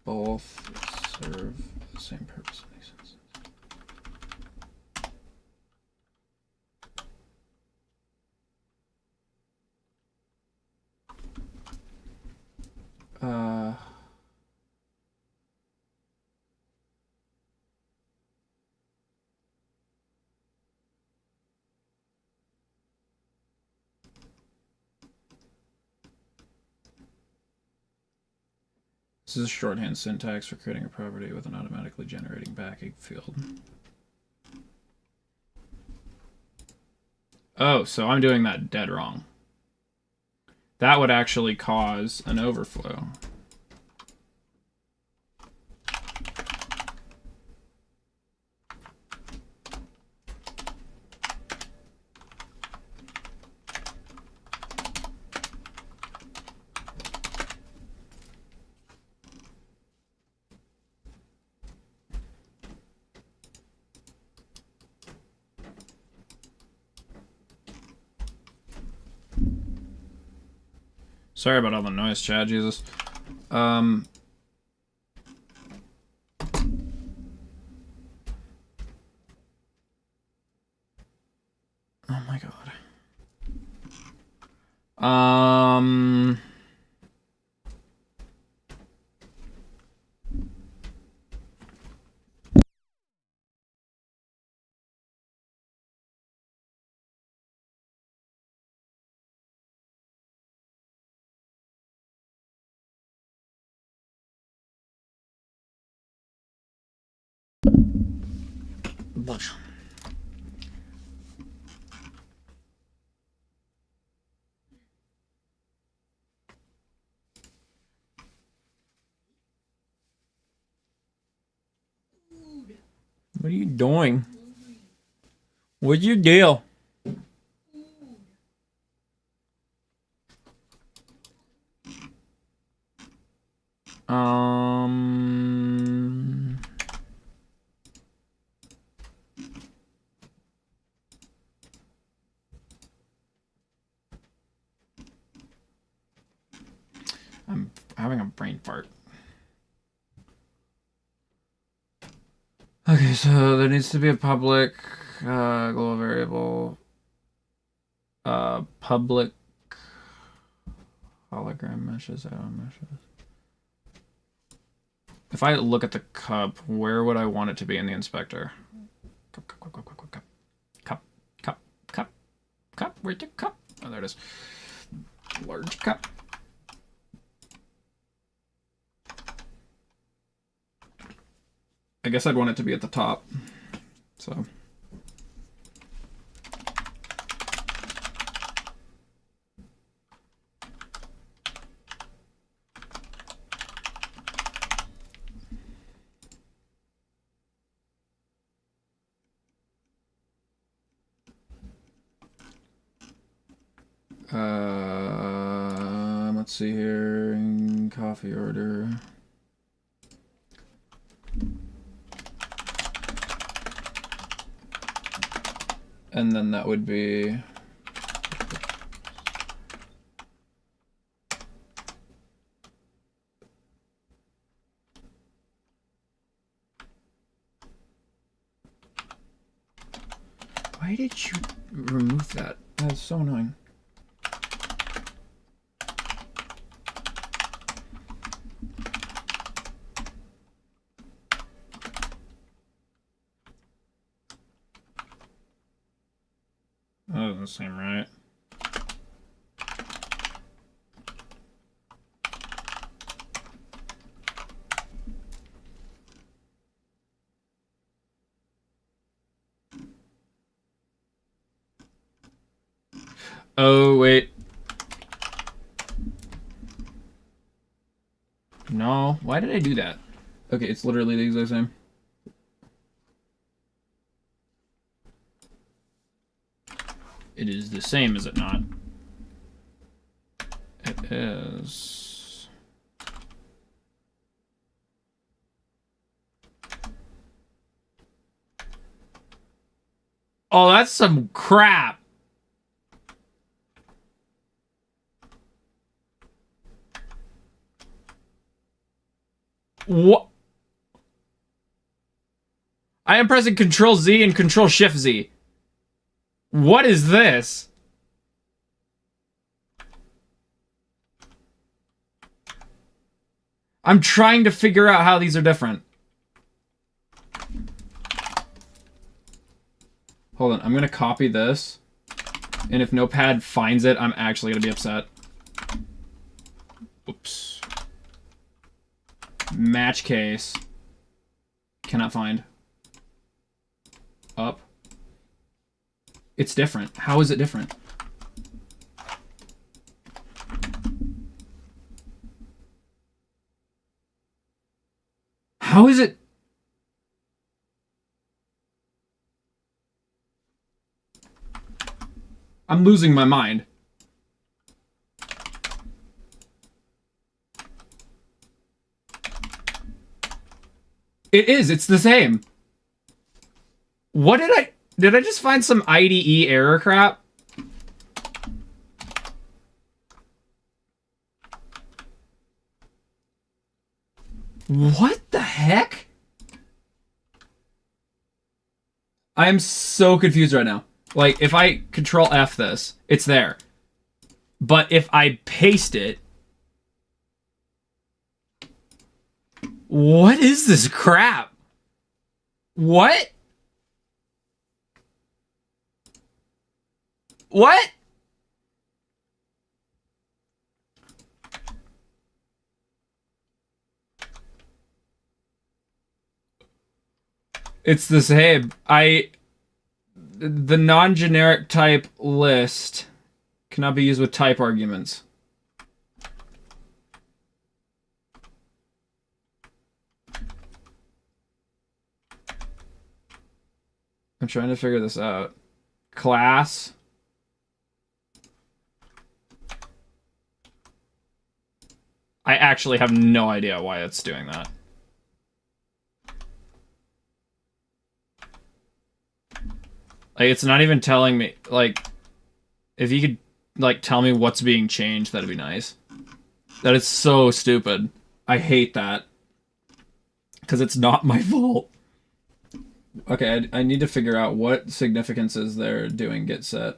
Both serve the same purpose in these instances. This is shorthand syntax for creating a property with an automatically generating backing field. Oh, so I'm doing that dead wrong. That would actually cause an overflow. Sorry about all the noise, Chad. Jesus. Oh my god. What are you doing? What'd you do? I'm having a brain fart. Okay, so there needs to be a public global variable, public hologram meshes, add-on meshes. If I look at the cup, where would I want it to be in the inspector? Cup, cup, cup, cup, cup, cup, cup, cup, cup, cup. Where's the cup? Oh, there it is. Large cup. I guess I'd want it to be at the top. So. Let's see here. Coffee order. And then that would be why did you remove that? That's so annoying. doesn't seem right. Oh, wait. No, why did I do that? Okay, it's literally the exact same. It is the same, is it not? It is. Oh, that's some crap. What? I am pressing Control Z and Control Shift Z. What is this? I'm trying to figure out how these are different. Hold on, I'm gonna copy this. And if Notepad finds it, I'm actually gonna be upset. Oops. Match case. Cannot find. Up. It's different. How is it different? How is it? I'm losing my mind. It is. It's the same. What did I... Did I just find some IDE error crap? What the heck? I am so confused right now. Like, if I Control F this, it's there. But if I paste it... What is this crap? What? What? It's the same. The non-generic type list cannot be used with type arguments. I'm trying to figure this out. Class. I actually have no idea why it's doing that. Like, it's not even telling me, like, if you could, like, tell me what's being changed, that'd be nice. That is so stupid. I hate that. Because it's not my fault. Okay, I need to figure out what significances they're doing get set.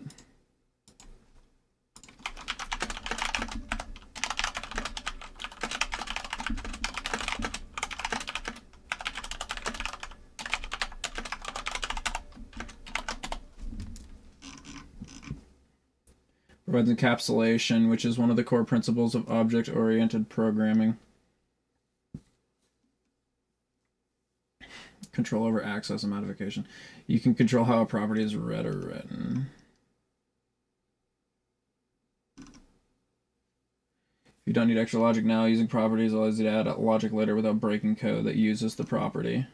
Provides encapsulation, which is one of the core principles of object-oriented programming. Control over access and modification. You can control how a property is read or written. You don't need extra logic now. Using properties allows you to add logic later without breaking code that uses the property.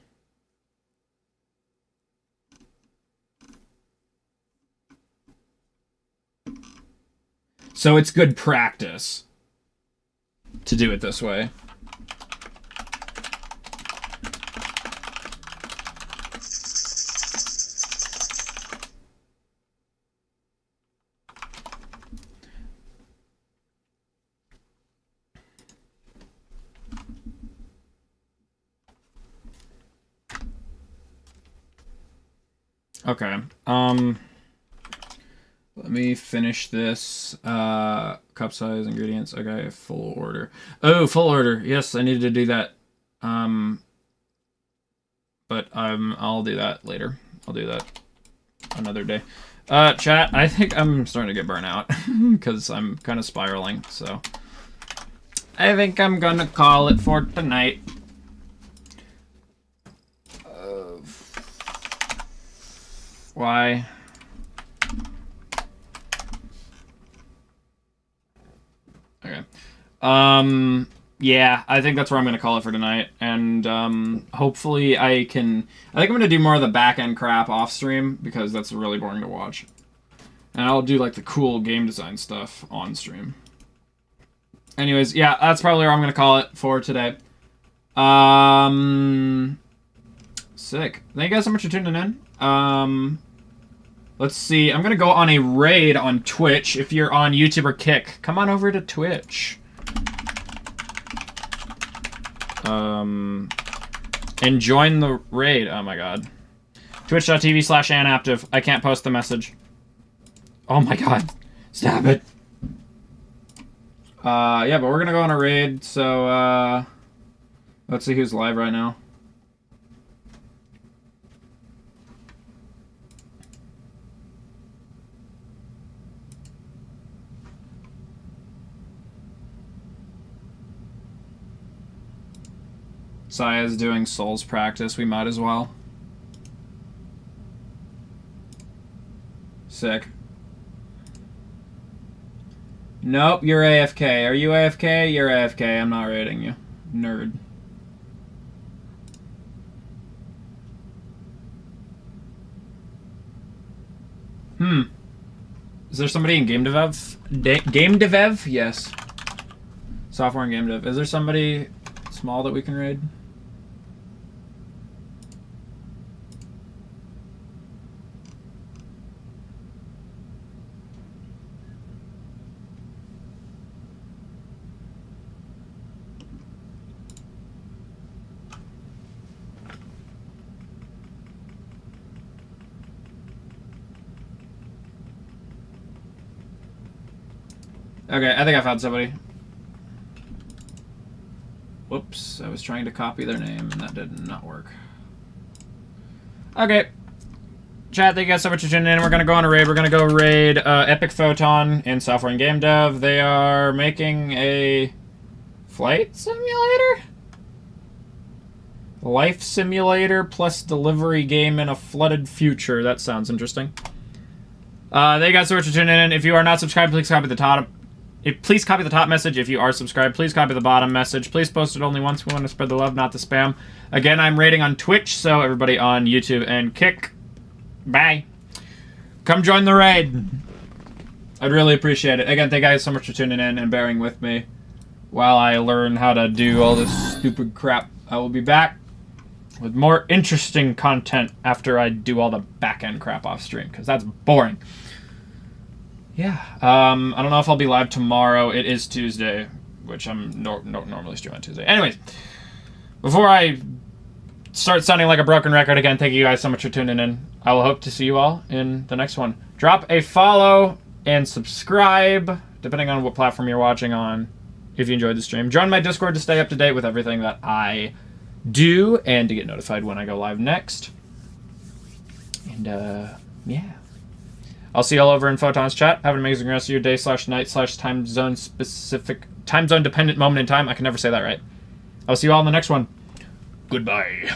So it's good practice to do it this way. Okay. Let me finish this. Cup size, ingredients. Okay, full order. Oh, full order. Yes, I needed to do that. But I'll do that later. I'll do that another day. Chat, I think I'm starting to get burnt out because I'm kind of spiraling, so I think I'm gonna call it for tonight. Why? Okay. Yeah, I think that's where I'm gonna call it for tonight, and hopefully I think I'm gonna do more of the back end crap off stream because that's really boring to watch, and I'll do like the cool game design stuff on stream. Anyways, yeah, that's probably where I'm gonna call it for today. Sick. Thank you guys so much for tuning in. Let's see. I'm gonna go on a raid on Twitch. If you're on YouTube or Kick, come on over to Twitch. And join the raid. Oh my god. Twitch.tv/AntAptive. I can't post the message. Oh my god. Stop it. Yeah, but we're gonna go on a raid, so, let's see who's live right now. Saya's doing Souls practice, we might as well. Sick. Nope, you're AFK. Are you AFK? You're AFK. I'm not raiding you. Nerd. Is there somebody in game dev? Game dev? Yes. Software and game dev. Is there somebody small that we can raid? Okay, I think I found somebody. Whoops, I was trying to copy their name and that did not work. Okay. Chat, thank you guys so much for tuning in. We're going to go on a raid. We're going to go raid Epic Photon in Software and Game Dev. They are making a flight simulator? Life simulator plus delivery game in a flooded future. That sounds interesting. Thank you guys so much for tuning in. If you are not subscribed, please copy the top. Please copy the top message. If you are subscribed, please copy the bottom message. Please post it only once. We want to spread the love, not the spam. Again, I'm raiding on Twitch, so everybody on YouTube and Kick, bye. Come join the raid. I'd really appreciate it. Again, thank you guys so much for tuning in and bearing with me while I learn how to do all this stupid crap. I will be back with more interesting content after I do all the back-end crap off stream, because that's boring. Yeah, I don't know if I'll be live tomorrow. It is Tuesday, which I'm normally streaming on Tuesday. Anyways, before I start sounding like a broken record again, thank you guys so much for tuning in. I will hope to see you all in the next one. Drop a follow and subscribe, depending on what platform you're watching on, if you enjoyed the stream. Join my Discord to stay up to date with everything that I do and to get notified when I go live next. And, yeah. I'll see you all over in Photon's chat. Have an amazing rest of your day /night/time zone specific, time zone dependent moment in time. I can never say that right. I'll see you all in the next one. Goodbye.